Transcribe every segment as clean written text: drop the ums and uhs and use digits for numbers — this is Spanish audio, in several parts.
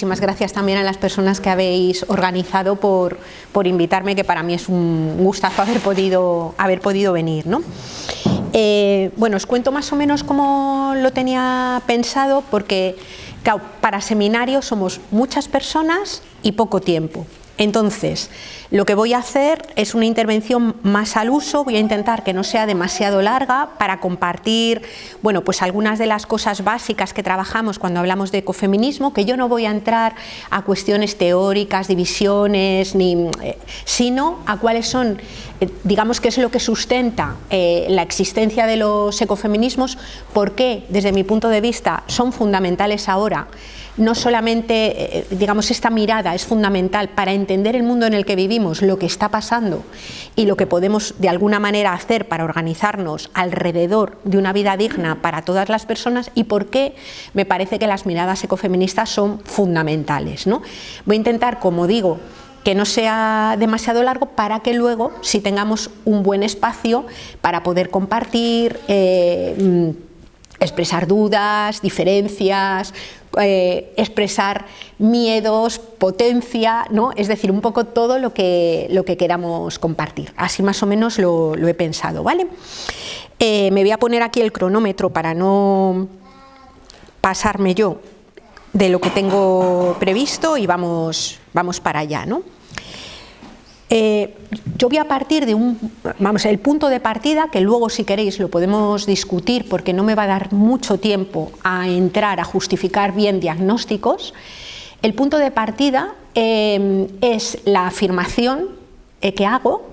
muchísimas gracias también a las personas que habéis organizado por invitarme, que para mí es un gustazo haber podido venir, ¿no? Bueno, os cuento más o menos cómo lo tenía pensado, porque claro, para seminarios somos muchas personas y poco tiempo. Entonces, lo que voy a hacer es una intervención más al uso. Voy a intentar que no sea demasiado larga para compartir, bueno, pues algunas de las cosas básicas que trabajamos cuando hablamos de ecofeminismo, que yo no voy a entrar a cuestiones teóricas, divisiones, sino a cuáles son, digamos, qué es lo que sustenta la existencia de los ecofeminismos, por qué, desde mi punto de vista, son fundamentales ahora. No solamente, digamos, esta mirada es fundamental para entender el mundo en el que vivimos, lo que está pasando y lo que podemos de alguna manera hacer para organizarnos alrededor de una vida digna para todas las personas, y por qué me parece que las miradas ecofeministas son fundamentales, ¿no? Voy a intentar, como digo, que no sea demasiado largo para que luego sí tengamos un buen espacio para poder compartir, expresar dudas, diferencias, expresar miedos, potencia, ¿no? Es decir, un poco todo lo que queramos compartir. Así más o menos lo he pensado, ¿vale? Me voy a poner aquí el cronómetro para no pasarme yo de lo que tengo previsto y vamos para allá, ¿no? Yo voy a partir de el punto de partida, que luego si queréis lo podemos discutir porque no me va a dar mucho tiempo a entrar a justificar bien diagnósticos. El punto de partida es la afirmación que hago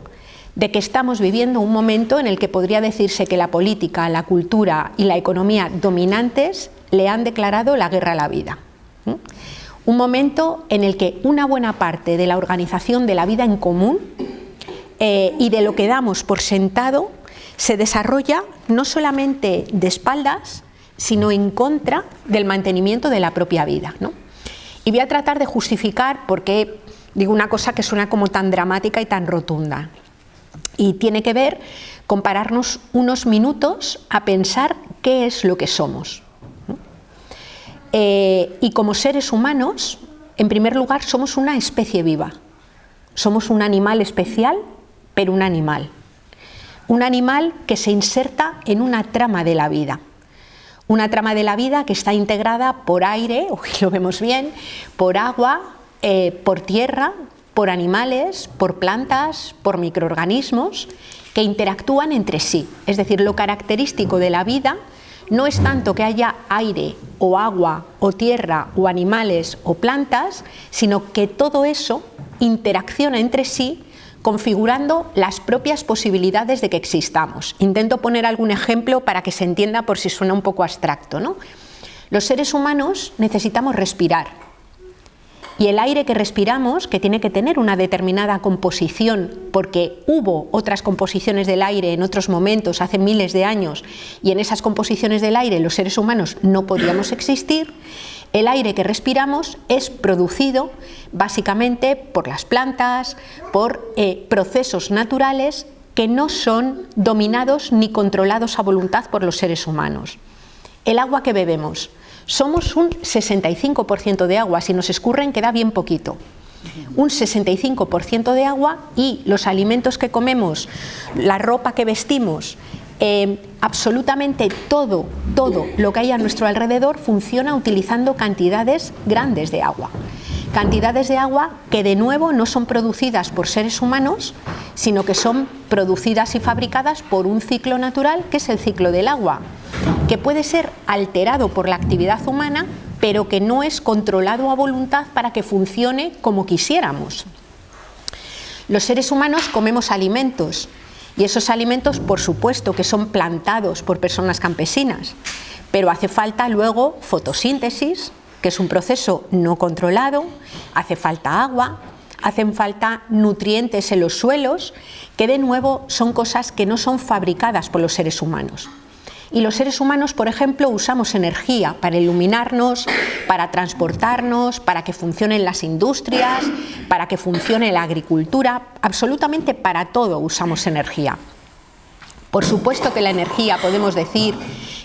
de que estamos viviendo un momento en el que podría decirse que la política, la cultura y la economía dominantes le han declarado la guerra a la vida. Un momento en el que una buena parte de la organización de la vida en común y de lo que damos por sentado se desarrolla no solamente de espaldas, sino en contra del mantenimiento de la propia vida, ¿no? Y voy a tratar de justificar por qué digo una cosa que suena como tan dramática y tan rotunda. Y tiene que ver con pararnos unos minutos a pensar qué es lo que somos. Y como seres humanos, en primer lugar, somos una especie viva. Somos un animal especial, pero un animal. Un animal que se inserta en una trama de la vida. Una trama de la vida que está integrada por aire, hoy lo vemos bien, por agua, por tierra, por animales, por plantas, por microorganismos que interactúan entre sí. Es decir, lo característico de la vida no es tanto que haya aire o agua o tierra o animales o plantas, sino que todo eso interacciona entre sí, configurando las propias posibilidades de que existamos. Intento poner algún ejemplo para que se entienda por si suena un poco abstracto, ¿no? Los seres humanos necesitamos respirar. Y el aire que respiramos, que tiene que tener una determinada composición, porque hubo otras composiciones del aire en otros momentos, hace miles de años, y en esas composiciones del aire los seres humanos no podíamos existir, el aire que respiramos es producido básicamente por las plantas, por procesos naturales que no son dominados ni controlados a voluntad por los seres humanos. El agua que bebemos. Somos un 65% de agua, si nos escurren queda bien poquito. Un 65% de agua, y los alimentos que comemos, la ropa que vestimos, absolutamente todo lo que hay a nuestro alrededor funciona utilizando cantidades grandes de agua. Cantidades de agua que de nuevo no son producidas por seres humanos, sino que son producidas y fabricadas por un ciclo natural, que es el ciclo del agua, que puede ser alterado por la actividad humana, pero que no es controlado a voluntad para que funcione como quisiéramos. Los seres humanos comemos alimentos, y esos alimentos, por supuesto, que son plantados por personas campesinas, pero hace falta luego fotosíntesis, que es un proceso no controlado, hace falta agua, hacen falta nutrientes en los suelos, que de nuevo son cosas que no son fabricadas por los seres humanos. Y los seres humanos, por ejemplo, usamos energía para iluminarnos, para transportarnos, para que funcionen las industrias, para que funcione la agricultura, absolutamente para todo usamos energía. Por supuesto que la energía podemos decir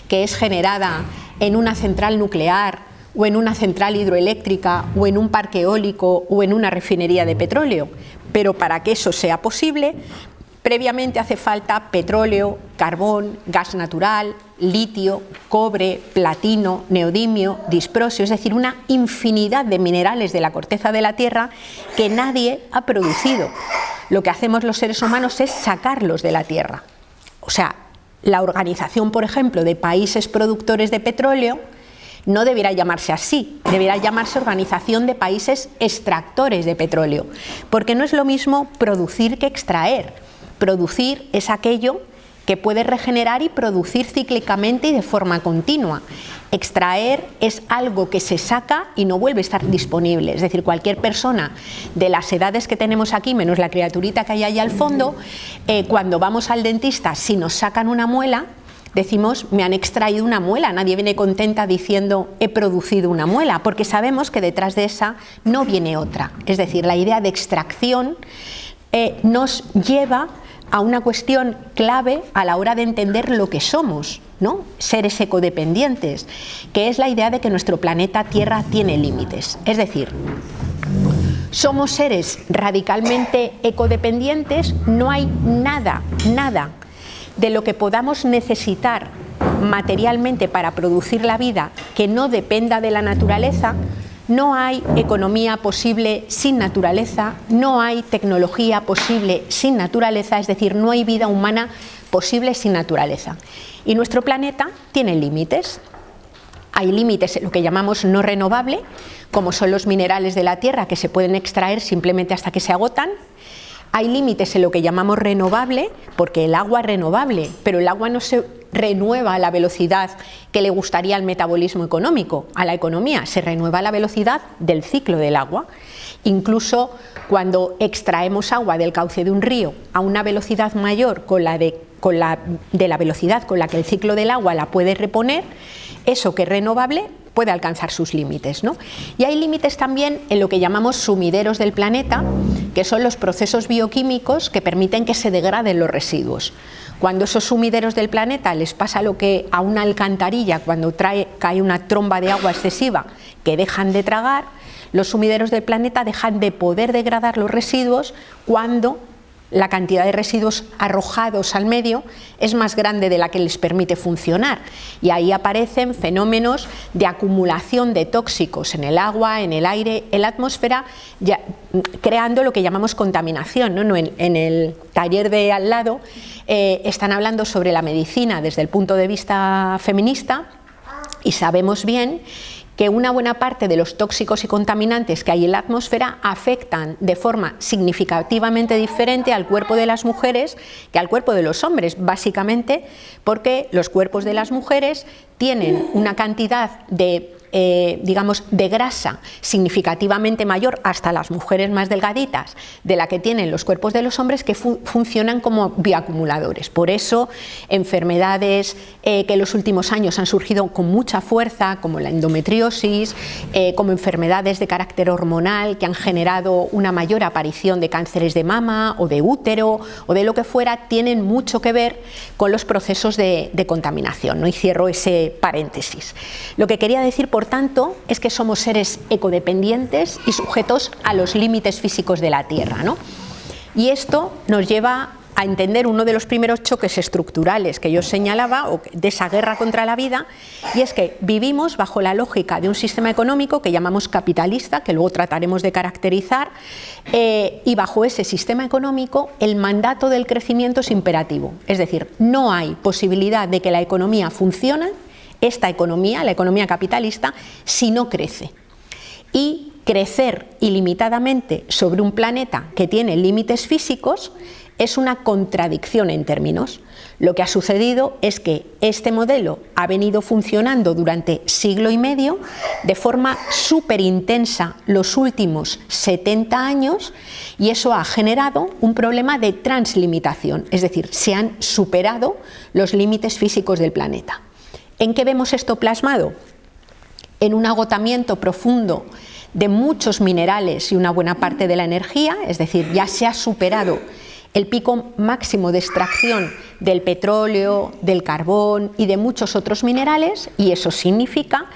que es generada en una central nuclear o en una central hidroeléctrica, o en un parque eólico, o en una refinería de petróleo. Pero para que eso sea posible, previamente hace falta petróleo, carbón, gas natural, litio, cobre, platino, neodimio, disprosio, es decir, una infinidad de minerales de la corteza de la Tierra que nadie ha producido. Lo que hacemos los seres humanos es sacarlos de la Tierra. O sea, la organización, por ejemplo, de países productores de petróleo no deberá llamarse así, deberá llamarse Organización de Países Extractores de Petróleo, porque no es lo mismo producir que extraer. Producir es aquello que puede regenerar y producir cíclicamente y de forma continua. Extraer es algo que se saca y no vuelve a estar disponible. Es decir, cualquier persona de las edades que tenemos aquí, menos la criaturita que hay ahí al fondo, cuando vamos al dentista, si nos sacan una muela, decimos, me han extraído una muela. Nadie viene contenta diciendo, he producido una muela, porque sabemos que detrás de esa no viene otra. Es decir, la idea de extracción nos lleva a una cuestión clave a la hora de entender lo que somos, ¿no? Seres ecodependientes, que es la idea de que nuestro planeta Tierra tiene límites. Es decir, somos seres radicalmente ecodependientes, no hay nada de lo que podamos necesitar materialmente para producir la vida que no dependa de la naturaleza. No hay economía posible sin naturaleza, no hay tecnología posible sin naturaleza, es decir, no hay vida humana posible sin naturaleza. Y nuestro planeta tiene límites. Hay límites en lo que llamamos no renovable, como son los minerales de la Tierra que se pueden extraer simplemente hasta que se agotan. Hay límites en lo que llamamos renovable, porque el agua es renovable, pero el agua no se renueva a la velocidad que le gustaría al metabolismo económico, a la economía, se renueva a la velocidad del ciclo del agua. Incluso cuando extraemos agua del cauce de un río a una velocidad mayor de la velocidad con la que el ciclo del agua la puede reponer, eso que es renovable puede alcanzar sus límites, ¿no? Y hay límites también en lo que llamamos sumideros del planeta, que son los procesos bioquímicos que permiten que se degraden los residuos. Cuando esos sumideros del planeta les pasa lo que a una alcantarilla cuando cae una tromba de agua excesiva, que dejan de tragar, los sumideros del planeta dejan de poder degradar los residuos cuando la cantidad de residuos arrojados al medio es más grande de la que les permite funcionar, y ahí aparecen fenómenos de acumulación de tóxicos en el agua, en el aire, en la atmósfera, ya, creando lo que llamamos contaminación, ¿no? En el taller de al lado están hablando sobre la medicina desde el punto de vista feminista, y sabemos bien que una buena parte de los tóxicos y contaminantes que hay en la atmósfera afectan de forma significativamente diferente al cuerpo de las mujeres que al cuerpo de los hombres, básicamente porque los cuerpos de las mujeres tienen una cantidad de de grasa significativamente mayor, hasta las mujeres más delgaditas, de la que tienen los cuerpos de los hombres, que funcionan como bioacumuladores. Por eso, enfermedades que en los últimos años han surgido con mucha fuerza, como la endometriosis, como enfermedades de carácter hormonal que han generado una mayor aparición de cánceres de mama o de útero o de lo que fuera, tienen mucho que ver con los procesos de contaminación, ¿no? Y cierro ese paréntesis. Lo que quería decir, por tanto, es que somos seres ecodependientes y sujetos a los límites físicos de la Tierra, ¿no? Y esto nos lleva a entender uno de los primeros choques estructurales que yo señalaba, o de esa guerra contra la vida, y es que vivimos bajo la lógica de un sistema económico que llamamos capitalista, que luego trataremos de caracterizar, y bajo ese sistema económico el mandato del crecimiento es imperativo, es decir, no hay posibilidad de que la economía funcione, esta economía, la economía capitalista, si no crece. Y crecer ilimitadamente sobre un planeta que tiene límites físicos es una contradicción en términos. Lo que ha sucedido es que este modelo ha venido funcionando durante siglo y medio de forma súper intensa los últimos 70 años, y eso ha generado un problema de translimitación, es decir, se han superado los límites físicos del planeta. ¿En qué vemos esto plasmado? En un agotamiento profundo de muchos minerales y una buena parte de la energía, es decir, ya se ha superado el pico máximo de extracción del petróleo, del carbón y de muchos otros minerales, y eso significa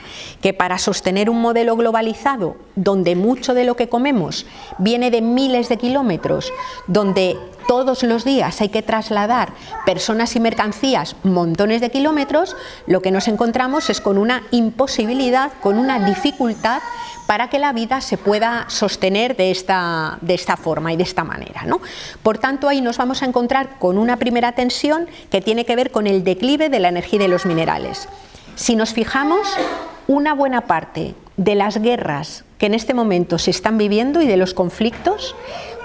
que para sostener un modelo globalizado donde mucho de lo que comemos viene de miles de kilómetros, donde todos los días hay que trasladar personas y mercancías montones de kilómetros, lo que nos encontramos es con una imposibilidad, con una dificultad para que la vida se pueda sostener de esta forma y de esta manera, ¿no? Por tanto, ahí nos vamos a encontrar con una primera tensión que tiene que ver con el declive de la energía y de los minerales. Si nos fijamos, una buena parte de las guerras que en este momento se están viviendo y de los conflictos,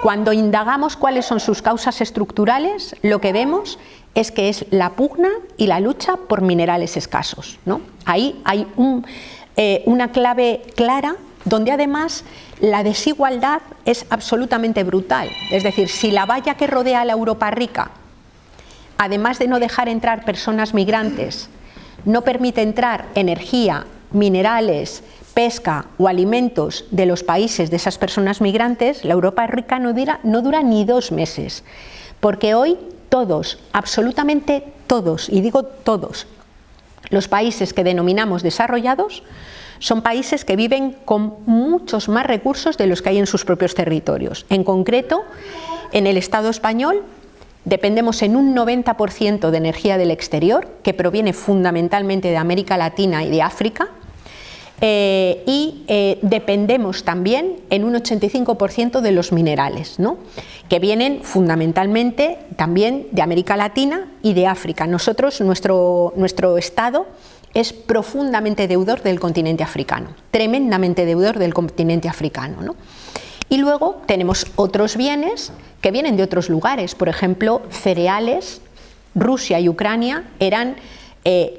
cuando indagamos cuáles son sus causas estructurales, lo que vemos es que es la pugna y la lucha por minerales escasos, ¿no? Ahí hay una clave clara, donde además la desigualdad es absolutamente brutal. Es decir, si la valla que rodea a la Europa rica, además de no dejar entrar personas migrantes, no permite entrar energía, minerales, pesca o alimentos de los países de esas personas migrantes, la Europa rica no dura ni 2 meses, porque hoy todos, absolutamente todos, y digo todos, los países que denominamos desarrollados son países que viven con muchos más recursos de los que hay en sus propios territorios. En concreto, en el Estado español dependemos en un 90% de energía del exterior, que proviene fundamentalmente de América Latina y de África, dependemos también en un 85% de los minerales, ¿no? Que vienen fundamentalmente también de América Latina y de África. Nosotros, nuestro Estado es profundamente deudor del continente africano, tremendamente deudor del continente africano, ¿no? Y luego tenemos otros bienes que vienen de otros lugares, por ejemplo, cereales. Rusia y Ucrania eran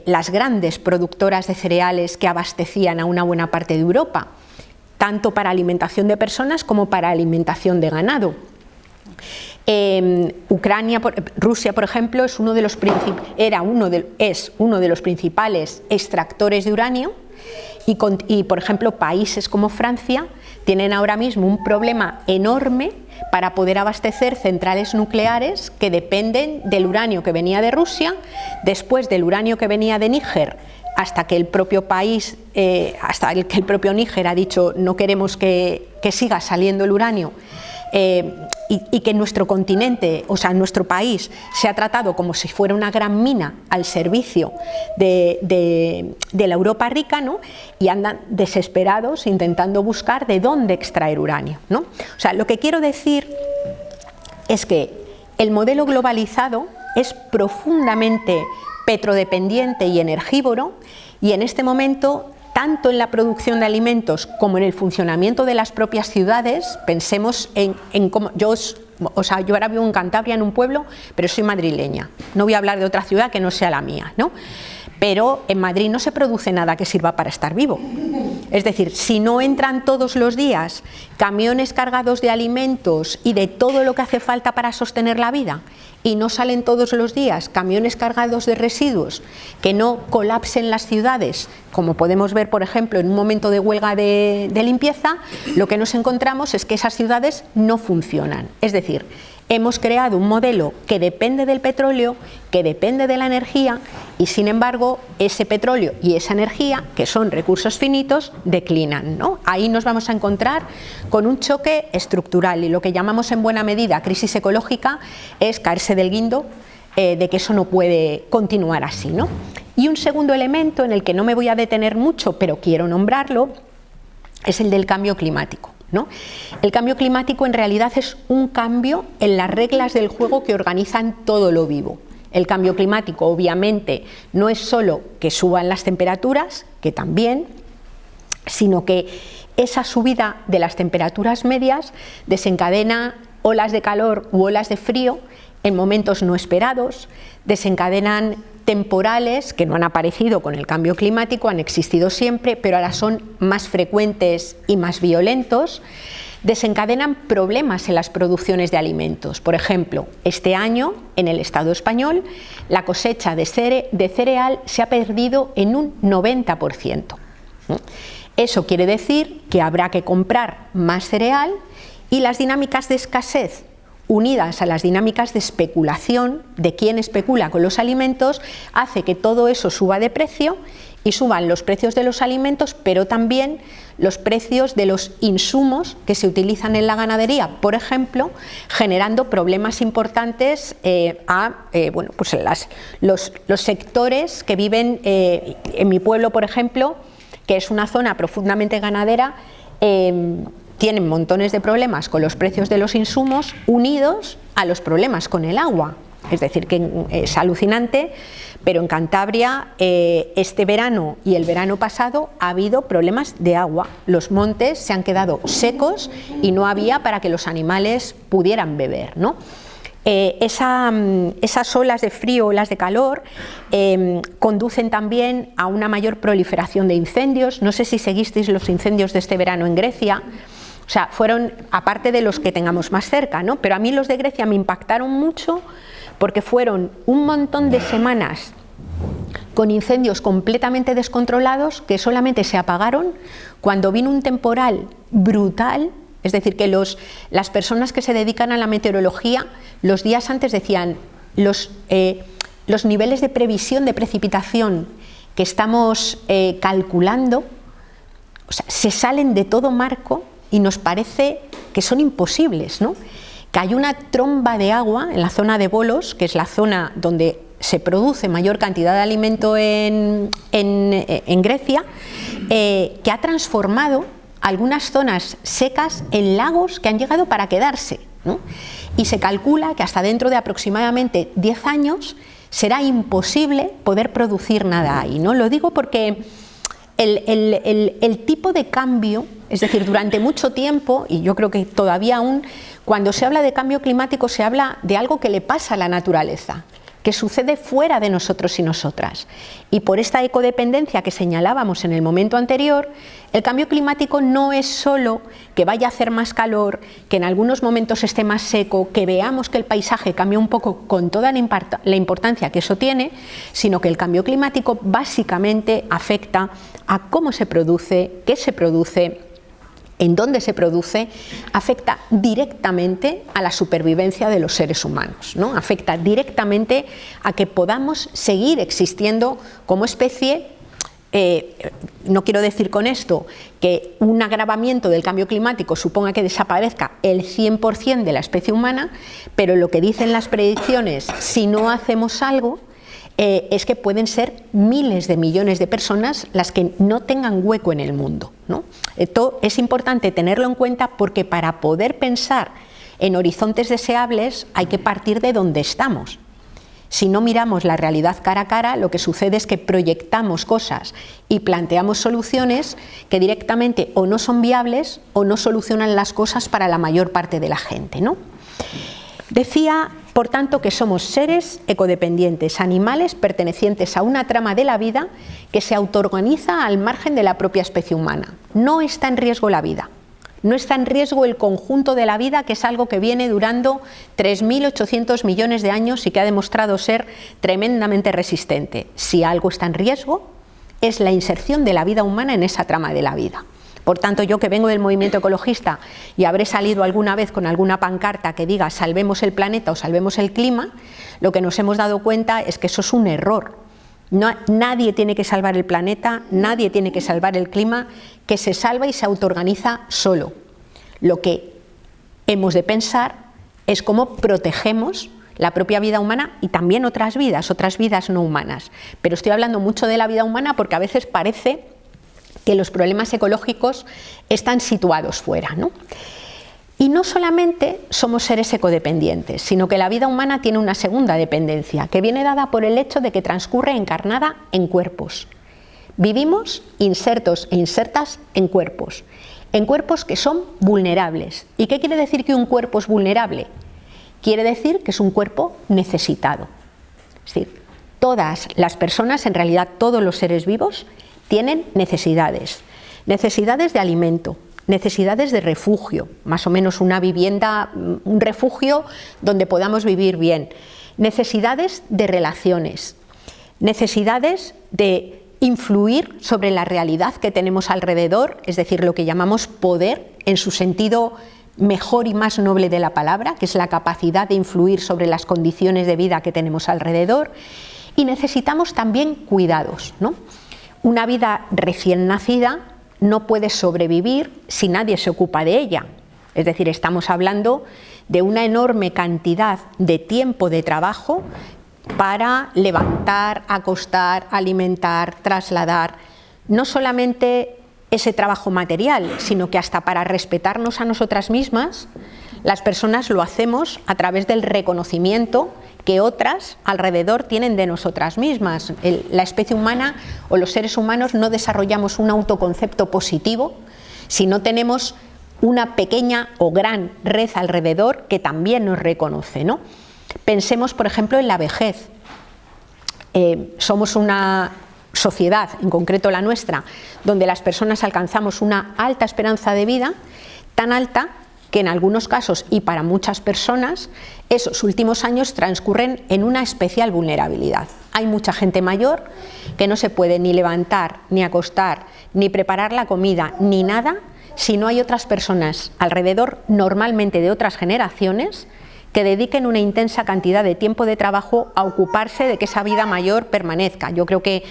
las grandes productoras de cereales que abastecían a una buena parte de Europa, tanto para alimentación de personas como para alimentación de ganado. Rusia, por ejemplo, es uno de los principales extractores de uranio y, por ejemplo, países como Francia tienen ahora mismo un problema enorme para poder abastecer centrales nucleares que dependen del uranio que venía de Rusia, después del uranio que venía de Níger, hasta que el propio país, hasta que el propio Níger ha dicho no queremos que siga saliendo el uranio, y que nuestro continente, o sea, nuestro país, se ha tratado como si fuera una gran mina al servicio de la Europa rica, ¿no? Y andan desesperados intentando buscar de dónde extraer uranio, ¿no? O sea, lo que quiero decir es que el modelo globalizado es profundamente petrodependiente y energívoro, y en este momento, tanto en la producción de alimentos como en el funcionamiento de las propias ciudades, pensemos en cómo yo ahora vivo en Cantabria, en un pueblo, pero soy madrileña. No voy a hablar de otra ciudad que no sea la mía, ¿no? Pero en Madrid no se produce nada que sirva para estar vivo. Es decir, si no entran todos los días camiones cargados de alimentos y de todo lo que hace falta para sostener la vida, y no salen todos los días camiones cargados de residuos que no colapsen las ciudades, como podemos ver, por ejemplo, en un momento de huelga de limpieza, lo que nos encontramos es que esas ciudades no funcionan. Es decir, hemos creado un modelo que depende del petróleo, que depende de la energía, y sin embargo ese petróleo y esa energía, que son recursos finitos, declinan, ¿no? Ahí nos vamos a encontrar con un choque estructural, y lo que llamamos en buena medida crisis ecológica es caerse del guindo de que eso no puede continuar así, ¿no? Y un segundo elemento en el que no me voy a detener mucho, pero quiero nombrarlo, es el del cambio climático, ¿no? El cambio climático en realidad es un cambio en las reglas del juego que organizan todo lo vivo. El cambio climático, obviamente, no es solo que suban las temperaturas, que también, sino que esa subida de las temperaturas medias desencadena olas de calor u olas de frío en momentos no esperados, desencadenan temporales que no han aparecido con el cambio climático, han existido siempre, pero ahora son más frecuentes y más violentos, desencadenan problemas en las producciones de alimentos. Por ejemplo, este año en el Estado español la cosecha de cereal se ha perdido en un 90%. Eso quiere decir que habrá que comprar más cereal, y las dinámicas de escasez unidas a las dinámicas de especulación, de quién especula con los alimentos, hace que todo eso suba de precio y suban los precios de los alimentos, pero también los precios de los insumos que se utilizan en la ganadería, por ejemplo, generando problemas importantes pues los sectores que viven en mi pueblo, por ejemplo, que es una zona profundamente ganadera. Tienen montones de problemas con los precios de los insumos unidos a los problemas con el agua. Es decir, que es alucinante, pero en Cantabria este verano y el verano pasado ha habido problemas de agua. Los montes se han quedado secos y no había para que los animales pudieran beber, ¿no? Esas olas de frío, olas de calor, conducen también a una mayor proliferación de incendios. No sé si seguisteis los incendios de este verano en Grecia. O sea, fueron, aparte de los que tengamos más cerca, ¿no? Pero a mí los de Grecia me impactaron mucho porque fueron un montón de semanas con incendios completamente descontrolados que solamente se apagaron cuando vino un temporal brutal. Es decir, que las personas que se dedican a la meteorología los días antes decían los niveles de previsión de precipitación que estamos calculando, o sea, se salen de todo marco y nos parece que son imposibles, ¿no? Que hay una tromba de agua en la zona de Volos, que es la zona donde se produce mayor cantidad de alimento en Grecia, que ha transformado algunas zonas secas en lagos que han llegado para quedarse, ¿no? Y se calcula que hasta dentro de aproximadamente 10 años será imposible poder producir nada ahí, ¿no? Lo digo porque el tipo de cambio, es decir, durante mucho tiempo, y yo creo que todavía aún, cuando se habla de cambio climático se habla de algo que le pasa a la naturaleza, que sucede fuera de nosotros y nosotras. Y por esta ecodependencia que señalábamos en el momento anterior, el cambio climático no es solo que vaya a hacer más calor, que en algunos momentos esté más seco, que veamos que el paisaje cambia un poco con toda la importancia que eso tiene, sino que el cambio climático básicamente afecta a cómo se produce, qué se produce, en dónde se produce, afecta directamente a la supervivencia de los seres humanos, ¿no? Afecta directamente a que podamos seguir existiendo como especie. No quiero decir con esto que un agravamiento del cambio climático suponga que desaparezca el 100% de la especie humana, pero lo que dicen las predicciones, si no hacemos algo, es que pueden ser miles de millones de personas las que no tengan hueco en el mundo, ¿no? Esto es importante tenerlo en cuenta porque para poder pensar en horizontes deseables hay que partir de donde estamos. Si no miramos la realidad cara a cara, lo que sucede es que proyectamos cosas y planteamos soluciones que directamente o no son viables o no solucionan las cosas para la mayor parte de la gente, ¿no? Decía, por tanto, que somos seres ecodependientes, animales pertenecientes a una trama de la vida que se autoorganiza al margen de la propia especie humana. No está en riesgo la vida, no está en riesgo el conjunto de la vida, que es algo que viene durando 3.800 millones de años y que ha demostrado ser tremendamente resistente. Si algo está en riesgo, es la inserción de la vida humana en esa trama de la vida. Por tanto, yo que vengo del movimiento ecologista y habré salido alguna vez con alguna pancarta que diga salvemos el planeta o salvemos el clima, lo que nos hemos dado cuenta es que eso es un error. Nadie tiene que salvar el planeta, nadie tiene que salvar el clima, que se salva y se autoorganiza solo. Lo que hemos de pensar es cómo protegemos la propia vida humana y también otras vidas no humanas. Pero estoy hablando mucho de la vida humana porque a veces parece que los problemas ecológicos están situados fuera, ¿no? Y no solamente somos seres ecodependientes, sino que la vida humana tiene una segunda dependencia, que viene dada por el hecho de que transcurre encarnada en cuerpos. Vivimos insertos e insertas en cuerpos que son vulnerables. ¿Y qué quiere decir que un cuerpo es vulnerable? Quiere decir que es un cuerpo necesitado. Es decir, todas las personas, en realidad todos los seres vivos, tienen necesidades de alimento, necesidades de refugio, más o menos una vivienda, un refugio donde podamos vivir bien, necesidades de relaciones, necesidades de influir sobre la realidad que tenemos alrededor, es decir, lo que llamamos poder en su sentido mejor y más noble de la palabra, que es la capacidad de influir sobre las condiciones de vida que tenemos alrededor, y necesitamos también cuidados, ¿no? Una vida recién nacida no puede sobrevivir si nadie se ocupa de ella. Es decir, estamos hablando de una enorme cantidad de tiempo de trabajo para levantar, acostar, alimentar, trasladar, no solamente ese trabajo material, sino que hasta para respetarnos a nosotras mismas, las personas lo hacemos a través del reconocimiento que otras alrededor tienen de nosotras mismas. La especie humana o los seres humanos no desarrollamos un autoconcepto positivo si no tenemos una pequeña o gran red alrededor que también nos reconoce, ¿no? Pensemos, por ejemplo, en la vejez. Somos una sociedad, en concreto la nuestra, donde las personas alcanzamos una alta esperanza de vida, tan alta que en algunos casos y para muchas personas esos últimos años transcurren en una especial vulnerabilidad. Hay mucha gente mayor que no se puede ni levantar, ni acostar, ni preparar la comida, ni nada, si no hay otras personas alrededor, normalmente de otras generaciones, que dediquen una intensa cantidad de tiempo de trabajo a ocuparse de que esa vida mayor permanezca. Yo creo que,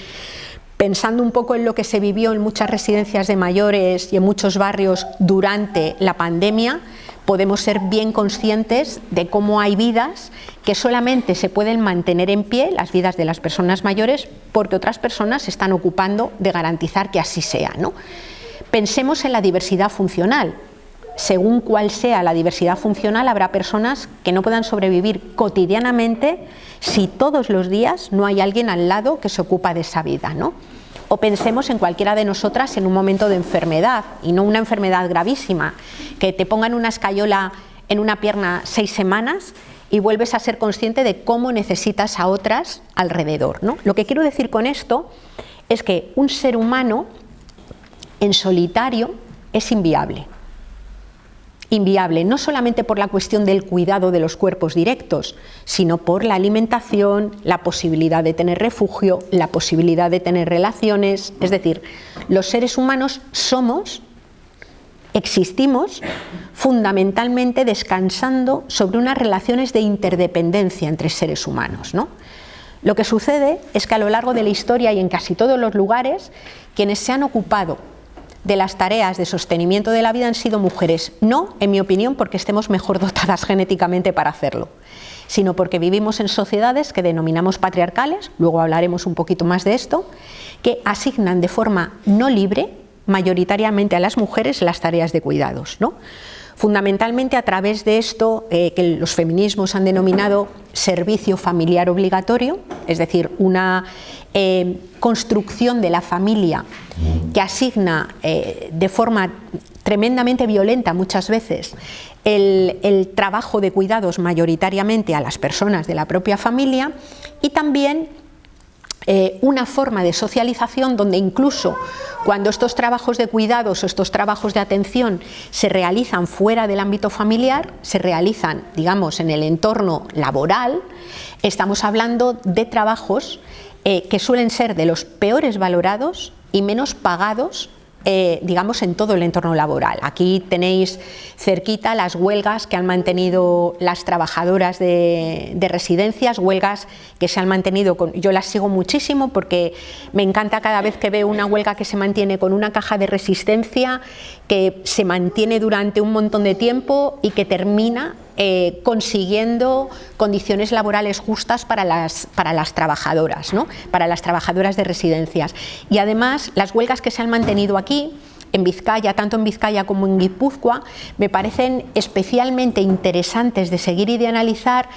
pensando un poco en lo que se vivió en muchas residencias de mayores y en muchos barrios durante la pandemia, podemos ser bien conscientes de cómo hay vidas que solamente se pueden mantener en pie, las vidas de las personas mayores, porque otras personas se están ocupando de garantizar que así sea, ¿no? Pensemos en la diversidad funcional. Según cuál sea la diversidad funcional, habrá personas que no puedan sobrevivir cotidianamente si todos los días no hay alguien al lado que se ocupa de esa vida, ¿no? O pensemos en cualquiera de nosotras en un momento de enfermedad, y no una enfermedad gravísima, que te pongan una escayola en una pierna 6 semanas y vuelves a ser consciente de cómo necesitas a otras alrededor, ¿no? Lo que quiero decir con esto es que un ser humano en solitario es inviable. Inviable no solamente por la cuestión del cuidado de los cuerpos directos, sino por la alimentación, la posibilidad de tener refugio, la posibilidad de tener relaciones. Es decir, los seres humanos existimos fundamentalmente descansando sobre unas relaciones de interdependencia entre seres humanos, ¿no? Lo que sucede es que a lo largo de la historia y en casi todos los lugares, quienes se han ocupado de las tareas de sostenimiento de la vida han sido mujeres, no, en mi opinión, porque estemos mejor dotadas genéticamente para hacerlo, sino porque vivimos en sociedades que denominamos patriarcales, luego hablaremos un poquito más de esto, que asignan de forma no libre, mayoritariamente a las mujeres, las tareas de cuidados, ¿no? Fundamentalmente a través de esto que los feminismos han denominado servicio familiar obligatorio, es decir, una construcción de la familia que asigna de forma tremendamente violenta muchas veces el trabajo de cuidados mayoritariamente a las personas de la propia familia, y también una forma de socialización donde incluso cuando estos trabajos de cuidados o estos trabajos de atención se realizan fuera del ámbito familiar, se realizan, digamos, en el entorno laboral, estamos hablando de trabajos que suelen ser de los peores valorados y menos pagados, digamos, en todo el entorno laboral. Aquí tenéis cerquita las huelgas que han mantenido las trabajadoras de residencias, huelgas que se han mantenido, yo las sigo muchísimo porque me encanta cada vez que veo una huelga que se mantiene con una caja de resistencia, que se mantiene durante un montón de tiempo y que termina consiguiendo condiciones laborales justas para las trabajadoras, ¿no? Para las trabajadoras de residencias. Y además las huelgas que se han mantenido aquí en Vizcaya, tanto en Vizcaya como en Guipúzcoa, me parecen especialmente interesantes de seguir y de analizar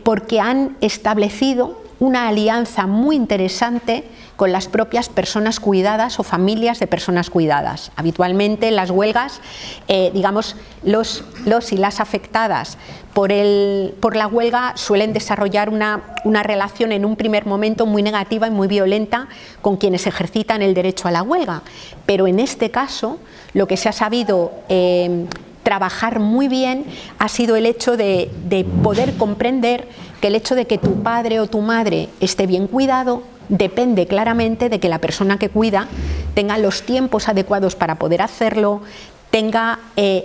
porque han establecido una alianza muy interesante con las propias personas cuidadas o familias de personas cuidadas. Habitualmente las huelgas, digamos, los y las afectadas por la huelga suelen desarrollar una relación en un primer momento muy negativa y muy violenta con quienes ejercitan el derecho a la huelga. Pero en este caso, lo que se ha sabido trabajar muy bien ha sido el hecho de poder comprender que el hecho de que tu padre o tu madre esté bien cuidado depende claramente de que la persona que cuida tenga los tiempos adecuados para poder hacerlo, tenga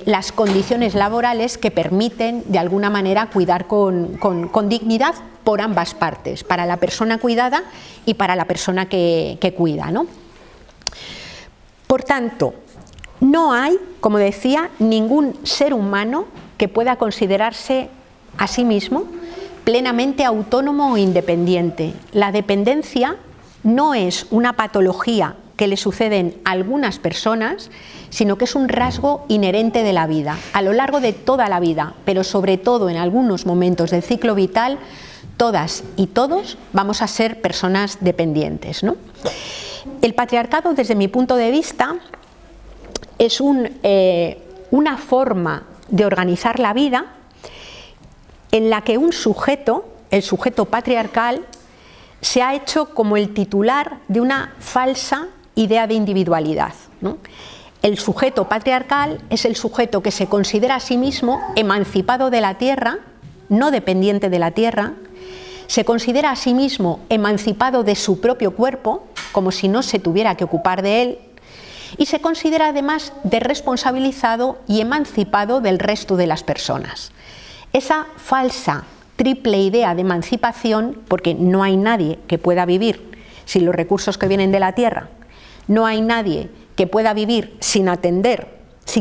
las condiciones laborales que permiten de alguna manera cuidar con dignidad por ambas partes, para la persona cuidada y para la persona que cuida, ¿no? Por tanto, no hay, como decía, ningún ser humano que pueda considerarse a sí mismo plenamente autónomo o independiente. La dependencia no es una patología que le suceden a algunas personas, sino que es un rasgo inherente de la vida, a lo largo de toda la vida, pero sobre todo en algunos momentos del ciclo vital, todas y todos vamos a ser personas dependientes, ¿no? El patriarcado, desde mi punto de vista, es una forma de organizar la vida en la que un sujeto, el sujeto patriarcal, se ha hecho como el titular de una falsa idea de individualidad, ¿no? El sujeto patriarcal es el sujeto que se considera a sí mismo emancipado de la tierra, no dependiente de la tierra, se considera a sí mismo emancipado de su propio cuerpo, como si no se tuviera que ocupar de él, y se considera además desresponsabilizado y emancipado del resto de las personas. Esa falsa triple idea de emancipación, porque no hay nadie que pueda vivir sin los recursos que vienen de la tierra, no hay nadie que pueda vivir sin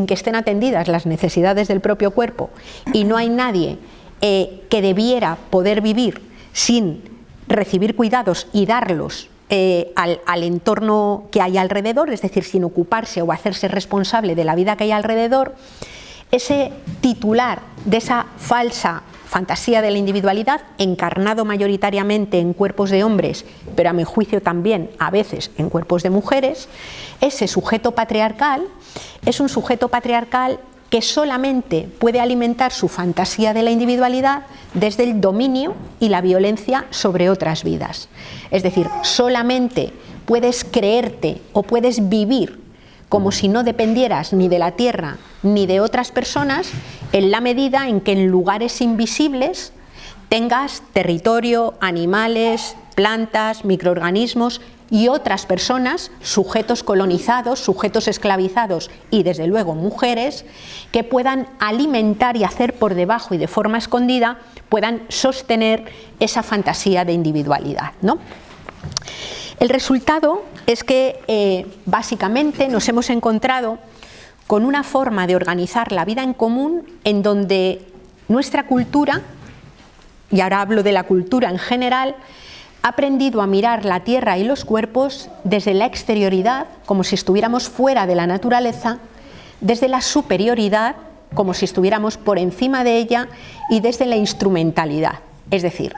que estén atendidas las necesidades del propio cuerpo, y no hay nadie que debiera poder vivir sin recibir cuidados y darlos al entorno que hay alrededor, es decir, sin ocuparse o hacerse responsable de la vida que hay alrededor. Ese titular de esa falsa fantasía de la individualidad, encarnado mayoritariamente en cuerpos de hombres, pero a mi juicio también a veces en cuerpos de mujeres, ese sujeto patriarcal es un sujeto patriarcal que solamente puede alimentar su fantasía de la individualidad desde el dominio y la violencia sobre otras vidas. Es decir, solamente puedes creerte o puedes vivir como si no dependieras ni de la tierra ni de otras personas, en la medida en que en lugares invisibles tengas territorio, animales, plantas, microorganismos y otras personas, sujetos colonizados, sujetos esclavizados y desde luego mujeres, que puedan alimentar y hacer por debajo y de forma escondida, puedan sostener esa fantasía de individualidad, ¿no? El resultado es que básicamente nos hemos encontrado con una forma de organizar la vida en común en donde nuestra cultura, y ahora hablo de la cultura en general, ha aprendido a mirar la tierra y los cuerpos desde la exterioridad, como si estuviéramos fuera de la naturaleza, desde la superioridad, como si estuviéramos por encima de ella, y desde la instrumentalidad, es decir,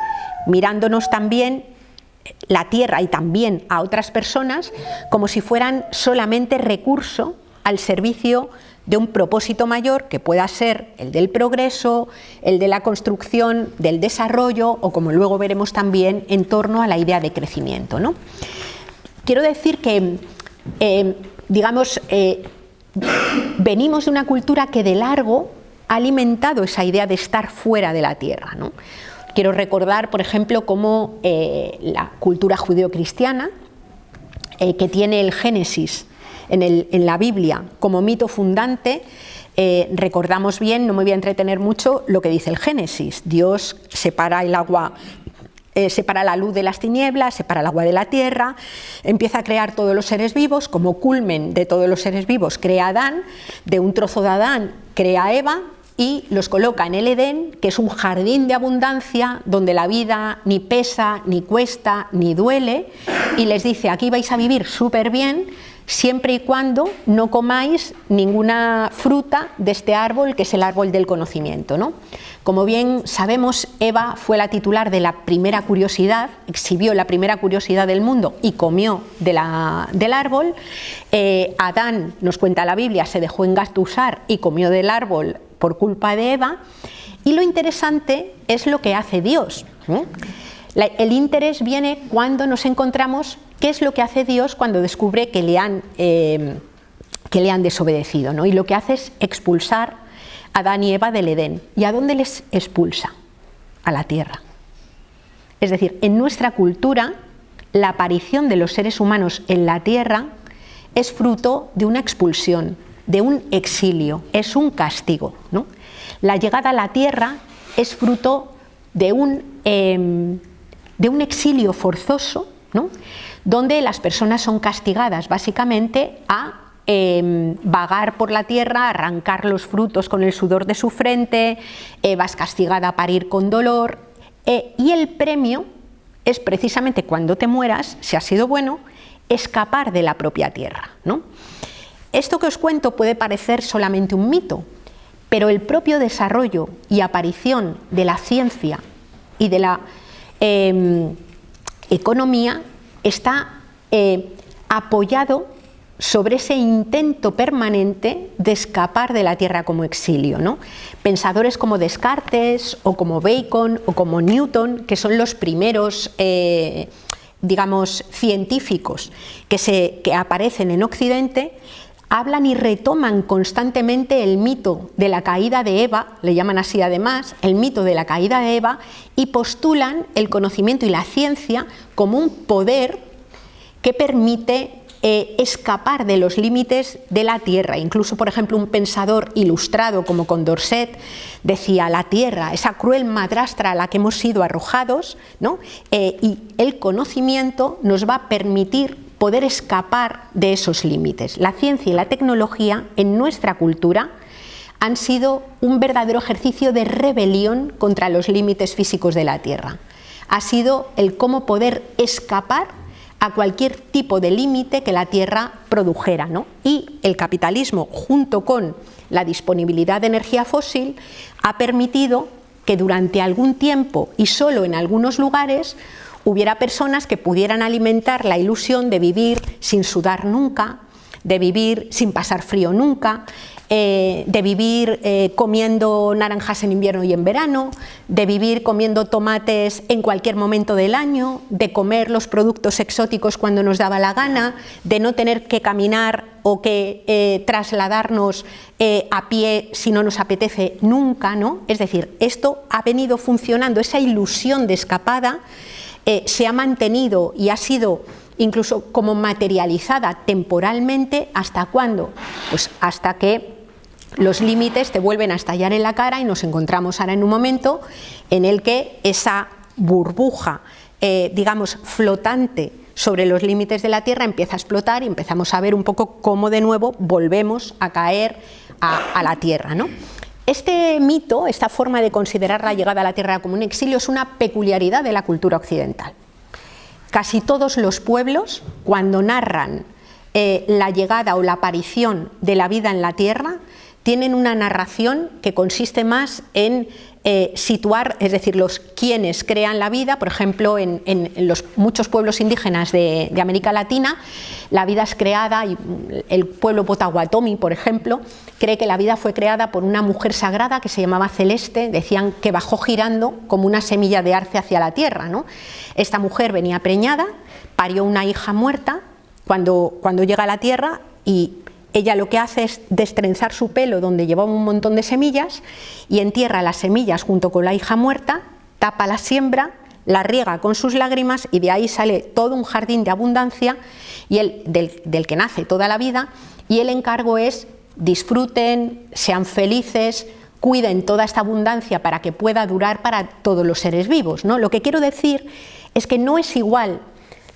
mirándonos también la tierra y también a otras personas como si fueran solamente recurso al servicio de un propósito mayor que pueda ser el del progreso, el de la construcción, del desarrollo o, como luego veremos también, en torno a la idea de crecimiento, ¿no? Quiero decir que, venimos de una cultura que de largo ha alimentado esa idea de estar fuera de la tierra, ¿no? Quiero recordar, por ejemplo, cómo la cultura judeocristiana, que tiene el Génesis en la Biblia como mito fundante, recordamos bien, no me voy a entretener mucho, lo que dice el Génesis. Dios separa el agua, separa la luz de las tinieblas, separa el agua de la tierra, empieza a crear todos los seres vivos, como culmen de todos los seres vivos crea a Adán, de un trozo de Adán crea a Eva, y los coloca en el Edén, que es un jardín de abundancia donde la vida ni pesa, ni cuesta, ni duele, y les dice: aquí vais a vivir súper bien siempre y cuando no comáis ninguna fruta de este árbol, que es el árbol del conocimiento, ¿no? Como bien sabemos, Eva fue la titular de la primera curiosidad, exhibió la primera curiosidad del mundo y comió del árbol. Adán, nos cuenta la Biblia, se dejó engatusar y comió del árbol por culpa de Eva, y lo interesante es lo que hace Dios. El interés viene cuando nos encontramos qué es lo que hace Dios cuando descubre que le han desobedecido, ¿no? Y lo que hace es expulsar a Adán y Eva del Edén. ¿Y a dónde les expulsa? A la tierra. Es decir, en nuestra cultura, la aparición de los seres humanos en la tierra es fruto de una expulsión. de un exilio, es un castigo, ¿no? La llegada a la tierra es fruto de un exilio forzoso, ¿no? Donde las personas son castigadas básicamente a vagar por la tierra, arrancar los frutos con el sudor de su frente, vas castigada a parir con dolor, y el premio es precisamente cuando te mueras, si has sido bueno, escapar de la propia tierra, ¿no? Esto que os cuento puede parecer solamente un mito, pero el propio desarrollo y aparición de la ciencia y de la economía está apoyado sobre ese intento permanente de escapar de la tierra como exilio, ¿no? Pensadores como Descartes o como Bacon o como Newton, que son los primeros digamos, científicos que aparecen en Occidente, hablan y retoman constantemente el mito de la caída de Eva, le llaman así además, el mito de la caída de Eva, y postulan el conocimiento y la ciencia como un poder que permite escapar de los límites de la tierra. Incluso, por ejemplo, un pensador ilustrado como Condorcet decía: la tierra, esa cruel madrastra a la que hemos sido arrojados, ¿no? Y el conocimiento nos va a permitir poder escapar de esos límites. La ciencia y la tecnología en nuestra cultura han sido un verdadero ejercicio de rebelión contra los límites físicos de la tierra. Ha sido el cómo poder escapar a cualquier tipo de límite que la tierra produjera, ¿no? Y el capitalismo, junto con la disponibilidad de energía fósil, ha permitido que durante algún tiempo y solo en algunos lugares hubiera personas que pudieran alimentar la ilusión de vivir sin sudar nunca, de vivir sin pasar frío nunca, de vivir comiendo naranjas en invierno y en verano, de vivir comiendo tomates en cualquier momento del año, de comer los productos exóticos cuando nos daba la gana, de no tener que caminar o que trasladarnos a pie si no nos apetece nunca, ¿no? Es decir, esto ha venido funcionando, esa ilusión de escapada se ha mantenido y ha sido incluso como materializada temporalmente. ¿Hasta cuándo? Pues hasta que los límites te vuelven a estallar en la cara y nos encontramos ahora en un momento en el que esa burbuja, digamos, flotante sobre los límites de la Tierra empieza a explotar y empezamos a ver un poco cómo de nuevo volvemos a caer a la Tierra, ¿no? Este mito, esta forma de considerar la llegada a la Tierra como un exilio, es una peculiaridad de la cultura occidental. Casi todos los pueblos, cuando narran la llegada o la aparición de la vida en la Tierra, tienen una narración que consiste más en situar, es decir, los quienes crean la vida. Por ejemplo, en los muchos pueblos indígenas de América Latina, la vida es creada, y el pueblo Potawatomi, por ejemplo, cree que la vida fue creada por una mujer sagrada que se llamaba Celeste. Decían que bajó girando como una semilla de arce hacia la tierra, ¿no? Esta mujer venía preñada, parió una hija muerta cuando llega a la tierra, y ella lo que hace es destrenzar su pelo donde llevaba un montón de semillas y entierra las semillas junto con la hija muerta, tapa la siembra, la riega con sus lágrimas, y de ahí sale todo un jardín de abundancia y del que nace toda la vida, y el encargo es: disfruten, sean felices, cuiden toda esta abundancia para que pueda durar para todos los seres vivos, ¿no? Lo que quiero decir es que no es igual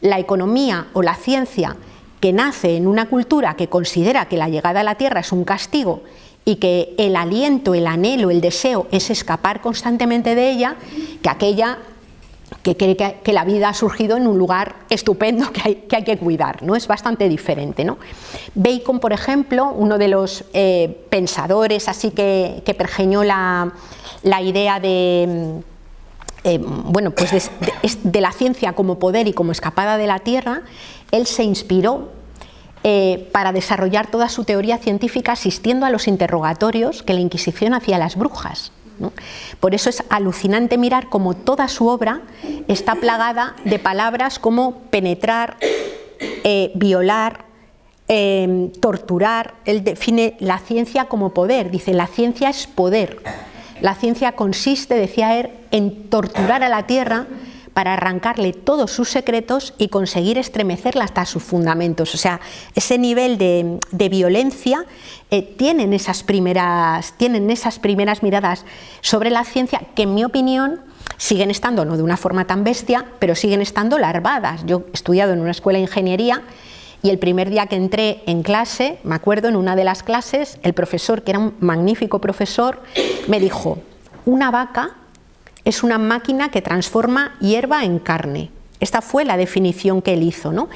la economía o la ciencia que nace en una cultura que considera que la llegada a la Tierra es un castigo y que el aliento, el anhelo, el deseo es escapar constantemente de ella, que aquella que cree que la vida ha surgido en un lugar estupendo que hay que cuidar, ¿no? Es bastante diferente, ¿no? Bacon, por ejemplo, uno de los pensadores así que pergeñó la idea de de la ciencia como poder y como escapada de la Tierra, él se inspiró para desarrollar toda su teoría científica asistiendo a los interrogatorios que la Inquisición hacía a las brujas, ¿no? Por eso es alucinante mirar cómo toda su obra está plagada de palabras como penetrar, violar, torturar. Él define la ciencia como poder, dice: la ciencia es poder. La ciencia consiste, decía él, en torturar a la Tierra para arrancarle todos sus secretos y conseguir estremecerla hasta sus fundamentos. O sea, ese nivel de violencia tienen esas primeras miradas sobre la ciencia que, en mi opinión, siguen estando, no de una forma tan bestia, pero siguen estando larvadas. Yo he estudiado en una escuela de ingeniería y el primer día que entré en clase, me acuerdo, en una de las clases, el profesor, que era un magnífico profesor, me dijo: una vaca es una máquina que transforma hierba en carne. Esta fue la definición que él hizo, ¿no?